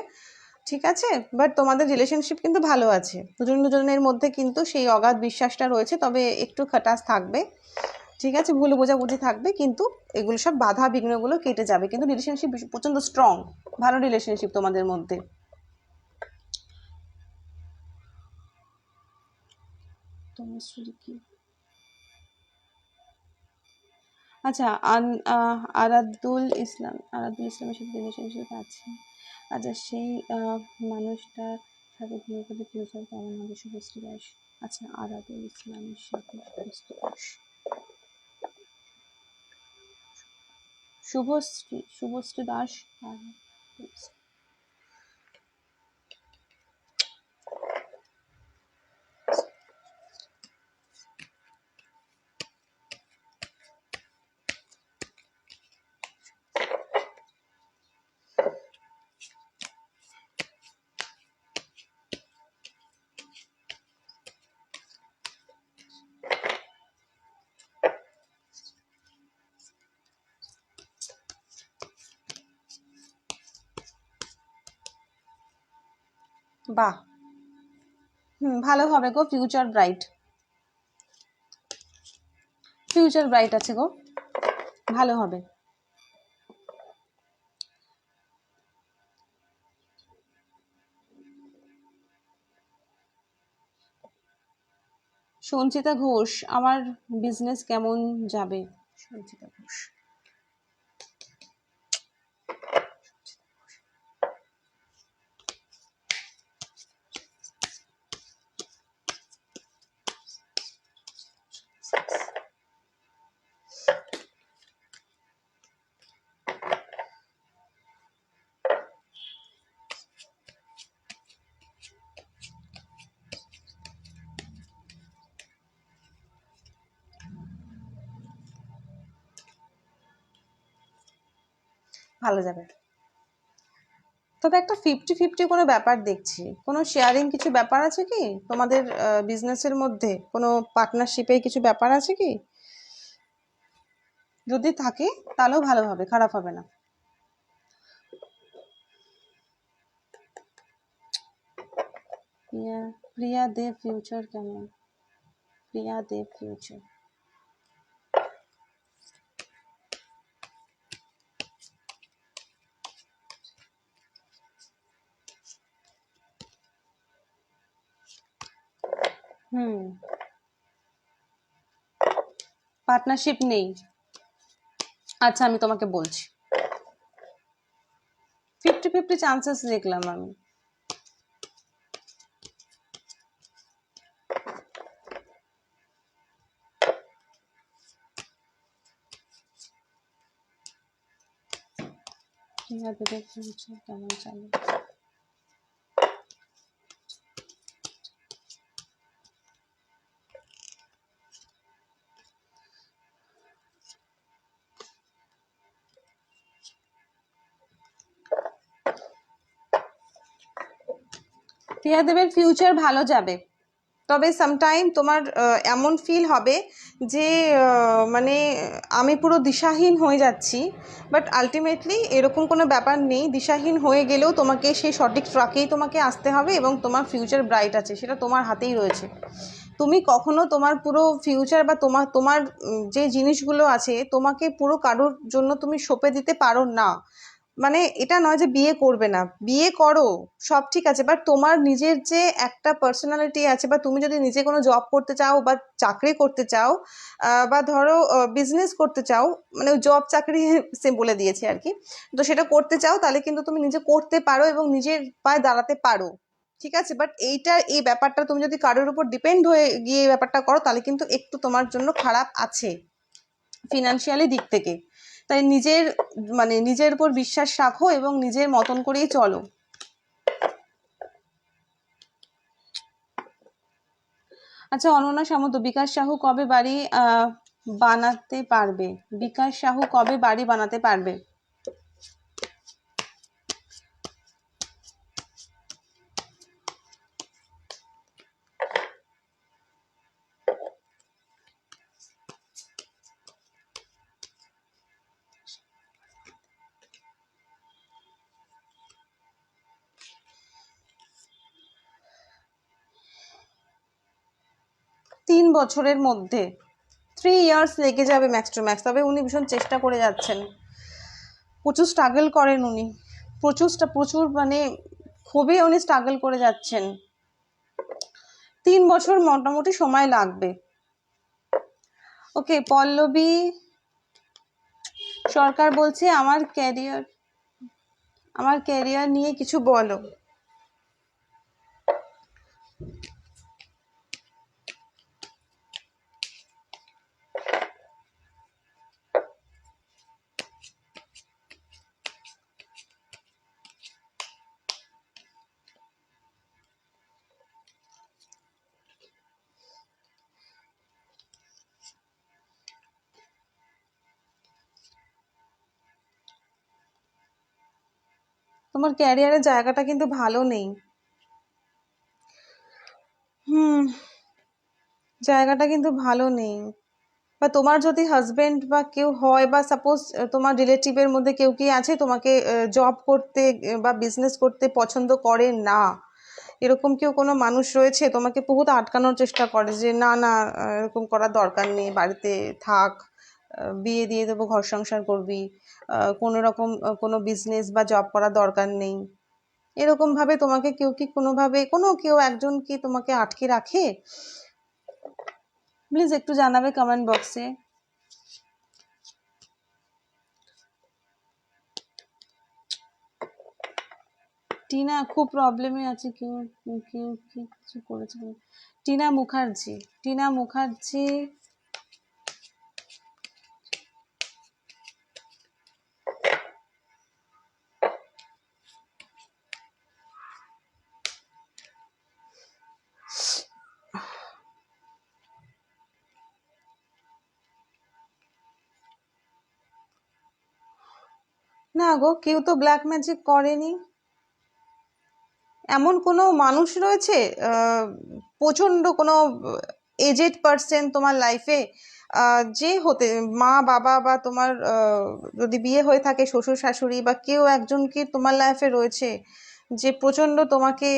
Speaker 1: ঠিক আছে। বাট তোমাদের রিলেশনশিপ কিন্তু ভালো আছে, দুজন দুজনের মধ্যে কিন্তু সেই অগাধ বিশ্বাসটা রয়েছে, তবে একটু খাটাস থাকবে, ঠিক আছে, ভুল বোঝাবুঝি থাকবে, কিন্তু এগুলো সব বাধা বিঘ্নগুলো কেটে যাবে, কিন্তু রিলেশনশিপ প্রচন্ড স্ট্রং, ভালো রিলেশনশিপ তোমাদের মধ্যে। তোমার কি, আচ্ছা, আরাদুল ইসলামের সাথে রিলেশনশিপ আছে, আচ্ছা সেই মানুষটার সাথে বিয়ে করে ফিউচার কেমন হবে, শুভশ্রী দাস। আচ্ছা, আরাদুল ইসলামের সাথে শুভশ্রী দাস। বাহ, ভালো হবে গো, ফিউচার ব্রাইট, ফিউচার ব্রাইট আছে গো, ভালো হবে। সঞ্চিতা ঘোষ, আমার বিজনেস কেমন যাবে? সঞ্চিতা ঘোষ, ভালো যাবে। তবে একটা 50-50 কোনো ব্যাপার দেখছি, কোনো শেয়ারিং কিছু ব্যাপার আছে কি তোমাদের বিজনেসের মধ্যে? কোনো পার্টনারশিপে কিছু ব্যাপার আছে কি? যদি থাকে তাহলেও ভালো হবে, খারাপ হবে না। প্রিয়া দেব ফিউচার কেমন? প্রিয়া দেব ফিউচার, পার্টনারশিপ নেই। আচ্ছা আমি তোমাকে বলছি, 50-50 চান্সেস দেখলাম আমি। প্রিয়া দেবের ফিউচার কেমন চলে? প্রিয়া দেবের ফিউচার ভালো যাবে, তবে সামটাইম তোমার এমন ফিল হবে যে মানে আমি পুরো দিশাহীন হয়ে যাচ্ছি, বাট আলটিমেটলি এরকম কোনো ব্যাপার নেই। দিশাহীন হয়ে গেলেও তোমাকে সেই সঠিক ট্র্যাকেই তোমাকে আসতে হবে, এবং তোমার ফিউচার ব্রাইট আছে, সেটা তোমার হাতেই রয়েছে। তুমি কখনো তোমার পুরো ফিউচার বা তোমার তোমার যে জিনিসগুলো আছে তোমাকে পুরো কারোর জন্য তুমি সঁপে দিতে পারো না। মানে এটা নয় যে বিয়ে করবে না, বিয়ে করো, সব ঠিক আছে, বাট তোমার নিজের যে একটা পার্সোনালিটি আছে, বা তুমি যদি নিজে কোনো জব করতে চাও বা চাকরি করতে চাও, বা ধরো বিজনেস করতে চাও, মানে জব চাকরি সে বলে দিয়েছে আর কি, তো সেটা করতে চাও তাহলে কিন্তু তুমি নিজে করতে পারো এবং নিজের পায়ে দাঁড়াতে পারো, ঠিক আছে। বাট এই ব্যাপারটা তুমি যদি কারোর উপর ডিপেন্ড হয়ে গিয়ে এই ব্যাপারটা করো তাহলে কিন্তু একটু তোমার জন্য খারাপ আছে ফিনান্সিয়ালি দিক থেকে। তাই নিজের মানে নিজের উপর বিশ্বাস রাখো এবং নিজের মতন করেই চলো। আচ্ছা অনন্যা সামন্ত, বিকাশ সাহু কবে বাড়ি বানাতে পারবে? বিকাশ সাহু কবে বাড়ি বানাতে পারবে? তিন বছরের মধ্যে, 3 ইয়ার্স লেগে যাবে ম্যাক্স টু ম্যাক্স। তবে উনি ভীষণ চেষ্টা করে যাচ্ছেন, প্রচুর স্ট্রাগল করেন উনি, প্রচুর মানে খুবই উনি স্ট্রাগল করে যাচ্ছেন। 3 বছর মোটামুটি সময় লাগবে। ওকে, পল্লবী সরকার বলছে আমার ক্যারিয়ার নিয়ে কিছু বলো। তোমার ক্যারিয়ারের জায়গাটা কিন্তু ভালো নেই। জায়গাটা কিন্তু ভালো নেই। বা তোমার যদি হাজবেন্ড বা কেউ হয়, বা সাপোজ তোমার রিলেটিভের মধ্যে কেউ কি আছে তোমাকে জব করতে বা বিজনেস করতে পছন্দ করে না, এরকম কেউ কোনো মানুষ রয়েছে তোমাকে বহুত আটকানোর চেষ্টা করে যে না না এরকম করার দরকার নেই, বাড়িতে থাক, বিয়ে দিয়ে দেবো, ঘর সংসার করবি, কোনো রকম কোনো বিজনেস বা জব করার দরকার নেই, এরকম ভাবে তোমাকে কেউ কি কোনোভাবে কেউ একজন কি তোমাকে আটকে রাখে? প্লিজ একটু জানাবে কমেন্ট বক্সে। টিনা খুব প্রবলেমে আছে, কেউ কেউ কি কিছু করেছে? টিনা মুখার্জি, টিনা মুখার্জি না গো, কেউ তো ব্ল্যাক ম্যাজিক করেনি। এমন কোনো মানুষ রয়েছে প্রচন্ড কোনো এজেড পার্সন তোমার লাইফে, যে হতে মা বাবা বা তোমার যদি বিয়ে হয়ে থাকে শ্বশুর শাশুড়ি বা কেউ একজন কি তোমার লাইফে রয়েছে যে প্রচন্ড তোমাকে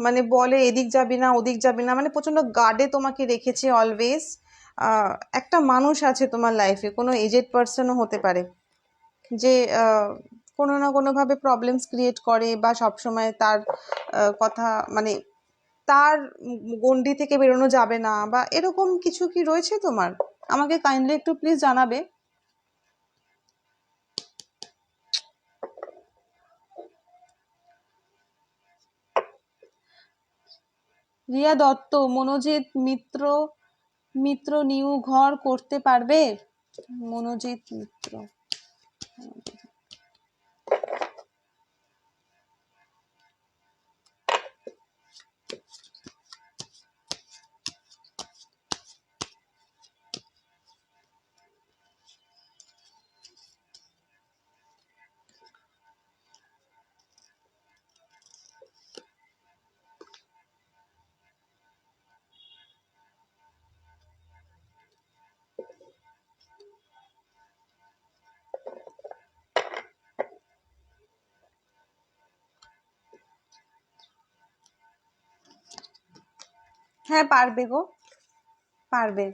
Speaker 1: মানে বলে এদিক যাবি না ওদিক যাবি না, মানে প্রচন্ড গার্ডে তোমাকে রেখেছে অলওয়েজ? একটা মানুষ আছে তোমার লাইফে, কোনো এজেড পার্সনও হতে পারে, যে কোনো না কোনোভাবে প্রবলেমস ক্রিয়েট করে বা সবসময় তার কথা মানে তার গণ্ডি থেকে বেরোনো যাবে না, বা এরকম কিছু কি রয়েছে তোমার? আমাকে কাইন্ডলি একটু প্লিজ জানাবে। রিয়া দত্ত, মনোজিৎ মিত্র, মিত্র নিউ ঘর করতে পারবে? মনোজিৎ মিত্র, হ্যাঁ পারবে গো, পারবে।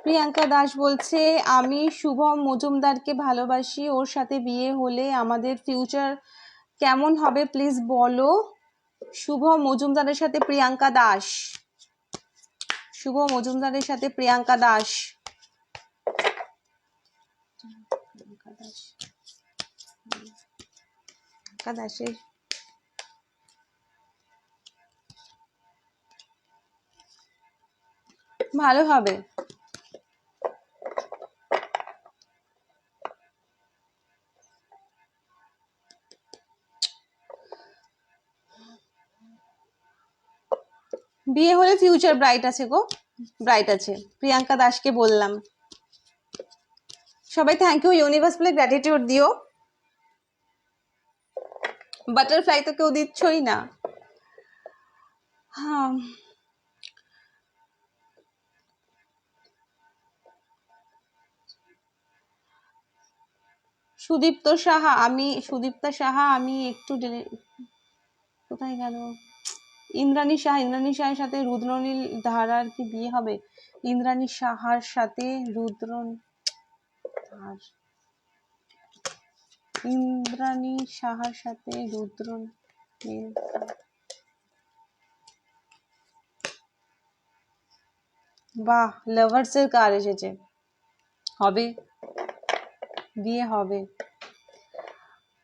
Speaker 1: প্রিয়াঙ্কা দাস বলছে, আমি শুভম মজুমদারকে ভালোবাসি, ওর সাথে বিয়ে হলে আমাদের ফিউচার কেমন হবে প্লিজ বলো। শুভম মজুমদারের সাথে প্রিয়াঙ্কা দাস, শুভ মজুমদারের সাথে প্রিয়াঙ্কা দাস, প্রিয়াঙ্কা দাসের ভালো হবে। বিয়ে হলে ফিউচার ব্রাইট আছে গো, ব্রাইট আছে। প্রিয়াঙ্কা দাসকে বললাম। সবাই থ্যাংক ইউ ইউনিভার্স বলে গ্র্যাটিটিউড দিও। বাটারফ্লাই তো কেউ দিচ্ছই না। হ্যাঁ, সুদীপ্ত সাহা, সুদীপ্তা সাহা, আমি একটু কোথায় গেল? ইন্দ্রাণী সাহা, ইন্দ্রাণী সাহার সাথে রুদ্রনীল ধারার কি বিয়ে হবে? ইন্দ্রাণী সাহার সাথে ইন্দ্রাণী সাহার সাথে রুদ্রনীল, বাহ, লাভার্স এর কার এসেছে, হবে, বিয়ে হবে।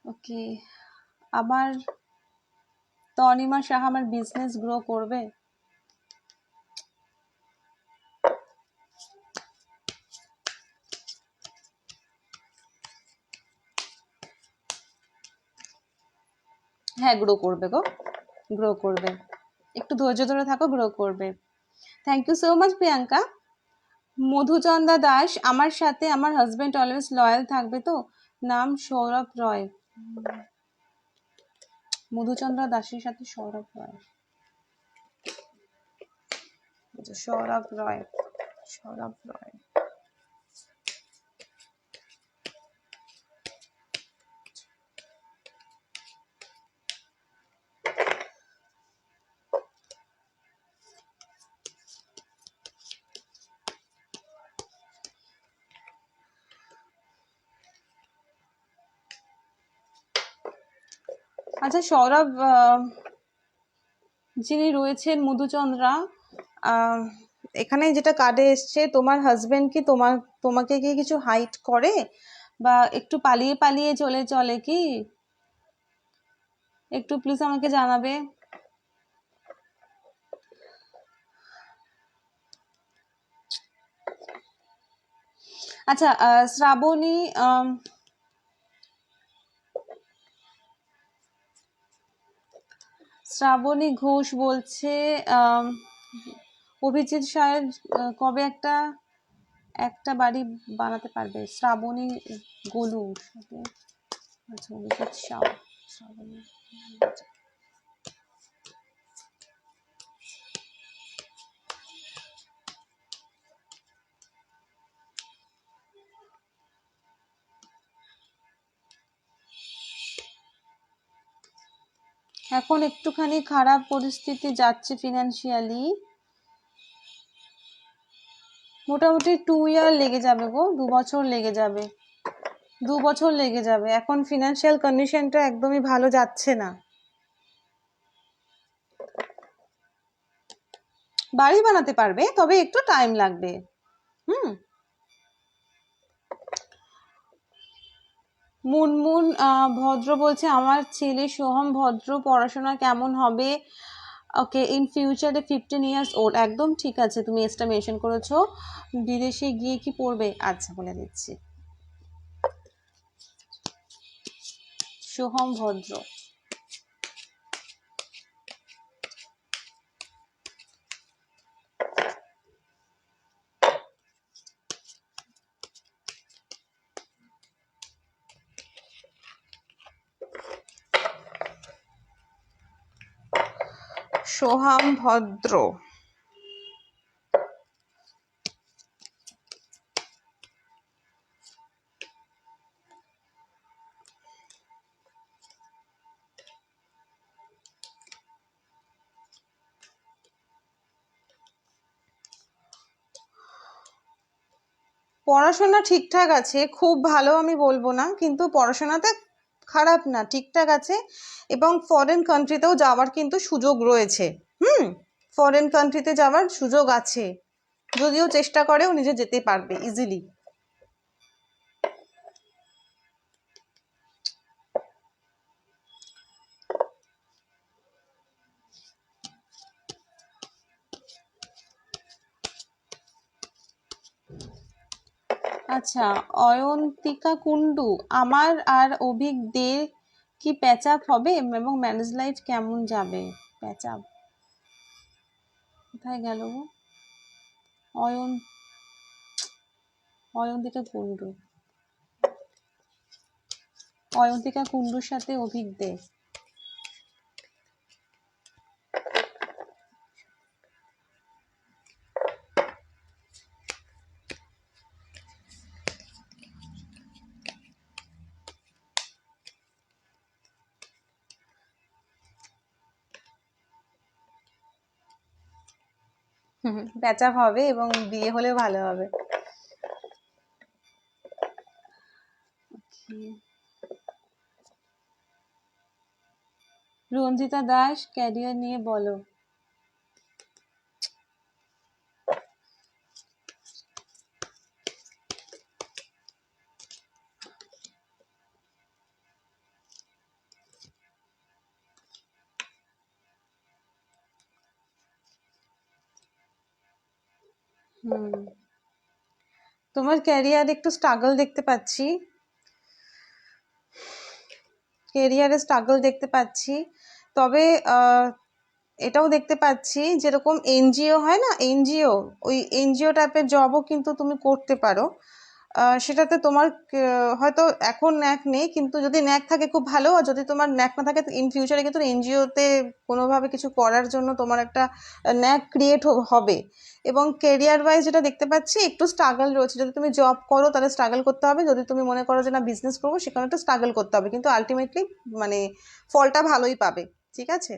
Speaker 1: ওকে, আবার তনিমা সাহা আমার বিজনেস গ্রো করবে? হ্যাঁ গ্রো করবে গো, গ্রো করবে, একটু ধৈর্য ধরে থাকো, গ্রো করবে। Thank you so much Priyanka. Madhuchandra Das, আমার সাথে আমার হাজবেন্ড অলওয়েজ লয়াল থাকবে তো? নাম সৌরভ রয়। মধুচন্দ্রা দাসের সাথে সৌরভ রয়, আচ্ছা, সৌরভ রয়, সৌরভ রয়। আচ্ছা সৌরভ, যিনি রয়েছেন মধুচন্দ্রা, এখানে যেটা কার্ডে এসছে, তোমার হাজবেন্ড কি তোমাকে কি কিছু হাইট করে বা একটু পালিয়ে পালিয়ে চলে কি? একটু প্লিজ আমাকে জানাবে। আচ্ছা শ্রাবণী, শ্রাবণী ঘোষ বলছে অভিজিৎ সাহেব কবে একটা বাড়ি বানাতে পারবে? শ্রাবণী গোলু সাথে, আচ্ছা অভিজিৎ শাহ, শ্রাবণী। এখন একটুখানি খারাপ পরিস্থিতি যাচ্ছে ফিনান্সিয়ালি, মোটামুটি 2 ইয়ার লেগে যাবে গো, 2 বছর লেগে যাবে, 2 বছর লেগে যাবে। এখন ফিনান্সিয়াল কন্ডিশনটা একদমই ভালো যাচ্ছে না। বাড়ি বানাতে পারবে, তবে একটু টাইম লাগবে। মুনমুন ভদ্র বলছে আমার ছেলে সোহম ভদ্র পড়াশোনা কেমন হবে? ওকে, ইন ফিউচারে 15 ইয়ার্স ওল্ড। একদম ঠিক আছে, তুমি এজটা মেনশন করেছো। বিদেশে গিয়ে কি পড়বে? আচ্ছা বলে দিচ্ছি, সোহম ভদ্র। সোহাম ভদ্র। পড়াশোনা ঠিকঠাক আছে, খুব ভালো আমি বলবো না, কিন্তু পড়াশোনাতে খারাপ না, ঠিকঠাক আছে। এবং ফরেন কান্ট্রিতেও যাওয়ার কিন্তু সুযোগ রয়েছে। ফরেন কান্ট্রিতে যাওয়ার সুযোগ আছে, যদিও চেষ্টা করেও নিজে যেতে পারবে ইজিলি। আচ্ছা, অয়ন্তিকা কুন্ডু, আমার আর অভিক দের কি প্যাচ আপ হবে এবং ম্যারেজ লাইফ কেমন যাবে? প্যাচ আপ কোথায় গেল? অয়ন্তিকা কুন্ডু, অয়ন্তিকা কুন্ডুর সাথে অভিক দে। প্যাচ আপ হবে এবং বিয়ে হলেও ভালো হবে। রঞ্জিতা দাস, ক্যারিয়ার নিয়ে বলো। তোমার ক্যারিয়ার একটু স্ট্রাগল দেখতে পাচ্ছি, ক্যারিয়ারে স্ট্রাগল দেখতে পাচ্ছি। তবে এটাও দেখতে পাচ্ছি, যেরকম এনজিও হয় না, এনজিও, ওই এনজিও টাইপের জবও কিন্তু তুমি করতে পারো। সেটাতে তোমার হয়তো এখন ন্যাক নেই, কিন্তু যদি ন্যাক থাকে খুব ভালো, আর যদি তোমার ন্যাক না থাকে ইন ফিউচারে কিন্তু এনজিওতে কোনোভাবে কিছু করার জন্য তোমার একটা ন্যাক ক্রিয়েট হবে। এবং কেরিয়ার ওয়াইজ যেটা দেখতে পাচ্ছি একটু স্ট্রাগল রয়েছে। যদি তুমি জব করো তাহলে স্ট্রাগল করতে হবে, যদি তুমি মনে করো যে না বিজনেস করবো সেখানে একটু স্ট্রাগল করতে হবে, কিন্তু আলটিমেটলি মানে ফলটা ভালোই পাবে। ঠিক আছে।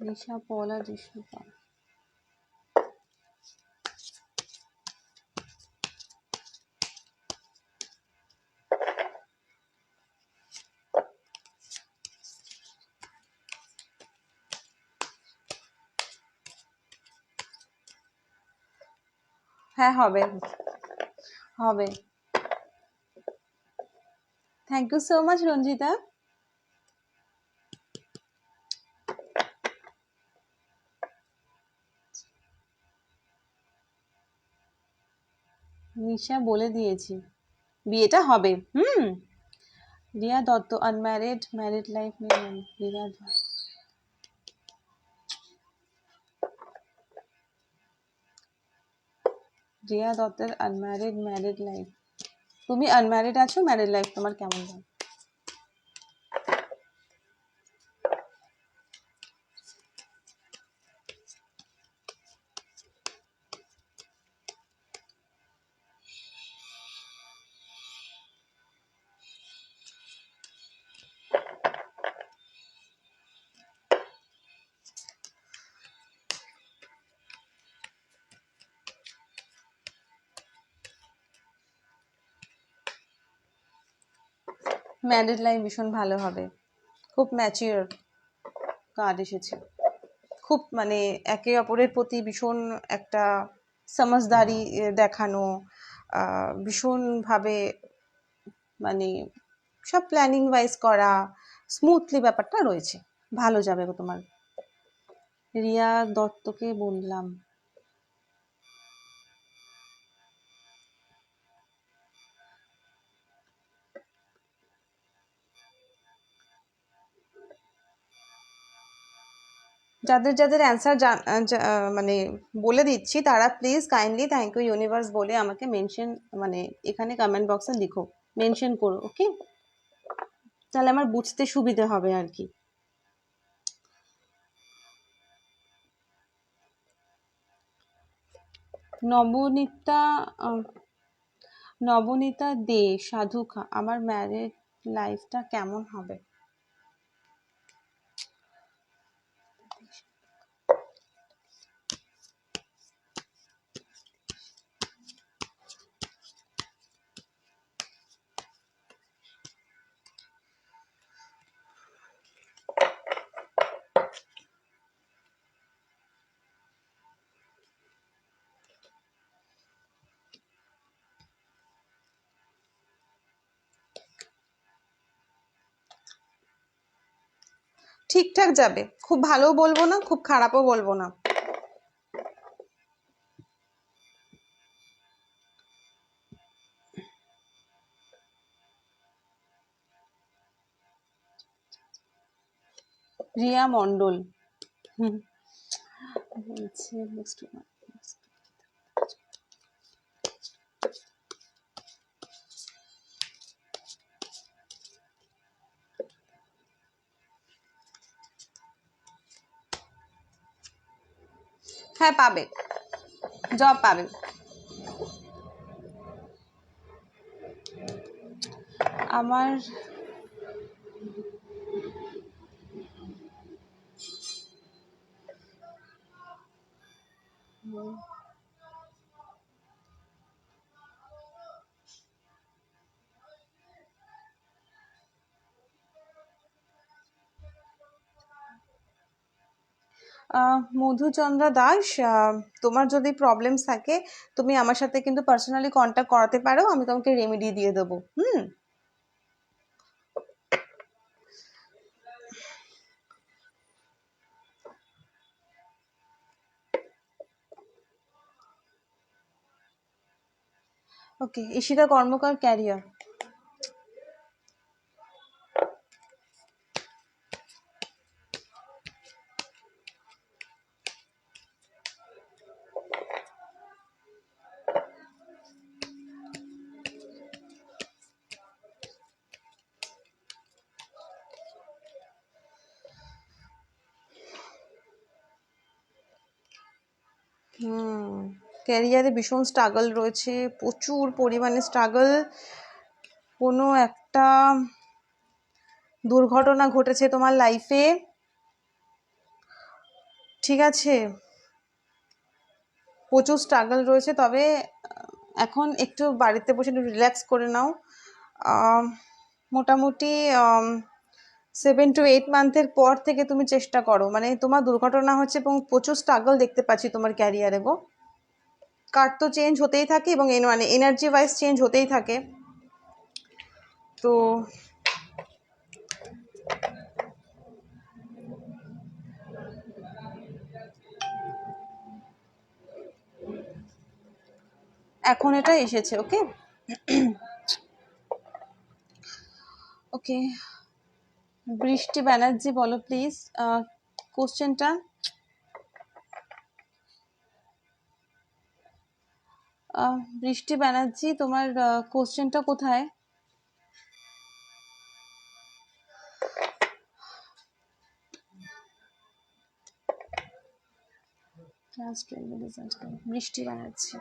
Speaker 1: রিষা পলা রিষা পলা হ্যাঁ হবে, হবে। Thank you so much Ranjita. Nisha বলে দিয়েছি বিয়েটা হবে। Riya Dutta unmarried, married life নিয়ে রিয়া রিয়া দত্তের আনম্যারিড ম্যারিড লাইফ। তুমি আনম্যারিড আছো, ম্যারিড লাইফ তোমার কেমন যায়? ম্যারিড লাইফ ভীষণ ভালো হবে, খুব ম্যাচিওর কার্ড এসেছে, খুব মানে একে অপরের প্রতি ভীষণ একটা সমঝদারি দেখানো, ভীষণভাবে মানে সব প্ল্যানিং ওয়াইজ করা, স্মুথলি ব্যাপারটা রয়েছে, ভালো যাবে গো তোমার। রিয়া দত্তকে বললাম। যাদের যাদের অ্যান্সার মানে বলে দিচ্ছি তারা please kindly thank you universe বলে আমাকে মেনশন মানে এখানে কমেন্ট বক্সে লিখো, মেনশন করো, ওকে? তাহলে আমার বুঝতে সুবিধে হবে আর কি। নবনীতা নবনীতা দে সাধুখা, আমার ম্যারেড লাইফটা কেমন হবে? ঠিকঠাক যাবে, খুব ভালোও বলবো না, খুব খারাপও বলবো না। রিয়া মণ্ডল বলছে হ্যাঁ পাবে, জব পাবে। আমার মধুচন্দ্রা দাস, তোমার যদি প্রবলেমস থাকে তুমি আমার সাথে কিন্তু পার্সোনালি কন্ট্যাক্ট করাতে পারো, আমি তোমাকে রেমেডি দিয়ে দেবো। ওকে, ঈশিতা কর্মকার ক্যারিয়ার। ক্যারিয়ারে ভীষণ স্ট্রাগল রয়েছে, প্রচুর পরিমাণে স্ট্রাগল। কোনো একটা দুর্ঘটনা ঘটেছে তোমার লাইফে, ঠিক আছে, প্রচুর স্ট্রাগল রয়েছে। তবে এখন একটু বাড়িতে বসে একটু রিল্যাক্স করে নাও। মোটামুটি 7 to 8 মান্থের পর থেকে তুমি চেষ্টা করো, মানে তোমার দুর্ঘটনা হচ্ছে এবং প্রচুর স্ট্রাগল দেখতে পাচ্ছি তোমার ক্যারিয়ারে গো। কার্ড তো চেঞ্জ হতেই থাকে এবং মানে এনার্জি ওয়াইজ চেঞ্জ হতেই থাকে। তো এখন এটা এসেছে। ওকে ওকে, বৃষ্টি ব্যানার্জি বলো প্লিজ কোশ্চেনটা। বৃষ্টি ব্যানার্জি, তোমার কোশ্চেনটা কোথায়? ক্লাস 12 রেজাল্ট বৃষ্টি ব্যানার্জি।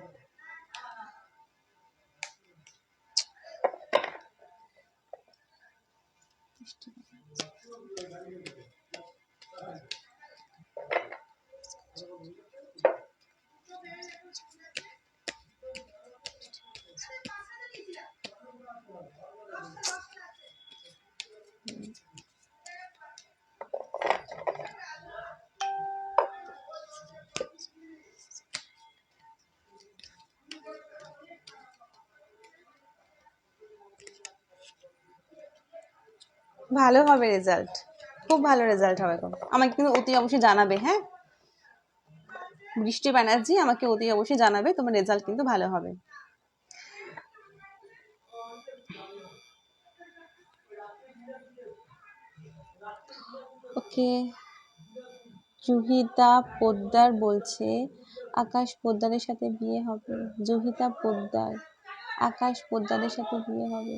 Speaker 1: ভালো হবে রেজাল্ট, খুব ভালো রেজাল্ট হবে। আমাকে কিন্তু অতি অবশ্যই জানাবে, হ্যাঁ বৃষ্টি ব্যানার্জি, আমাকে অতি অবশ্যই জানাবে, তোমার রেজাল্ট কিন্তু ভালো হবে। ওকে, জুহিতা পোদ্দার বলছে আকাশ পোদ্দারের সাথে বিয়ে হবে। জুহিতা পোদ্দার, আকাশ পোদ্দারের সাথে বিয়ে হবে।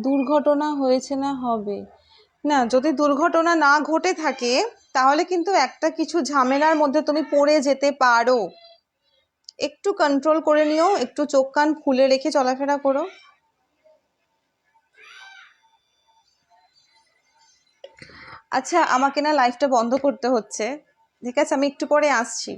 Speaker 1: দুর্ঘটনা হয়েছে না হবে না, যদি দুর্ঘটনা না ঘটে থাকে তাহলে কিন্তু একটা কিছু ঝামেলার মধ্যে তুমি পড়ে যেতে পারো। একটু কন্ট্রোল করে নিও, একটু চোখ কান খুলে রেখে চলাফেরা করো। আচ্ছা, আমাকে না লাইফটা বন্ধ করতে হচ্ছে, ঠিক আছে, আমি একটু পরে আসছি।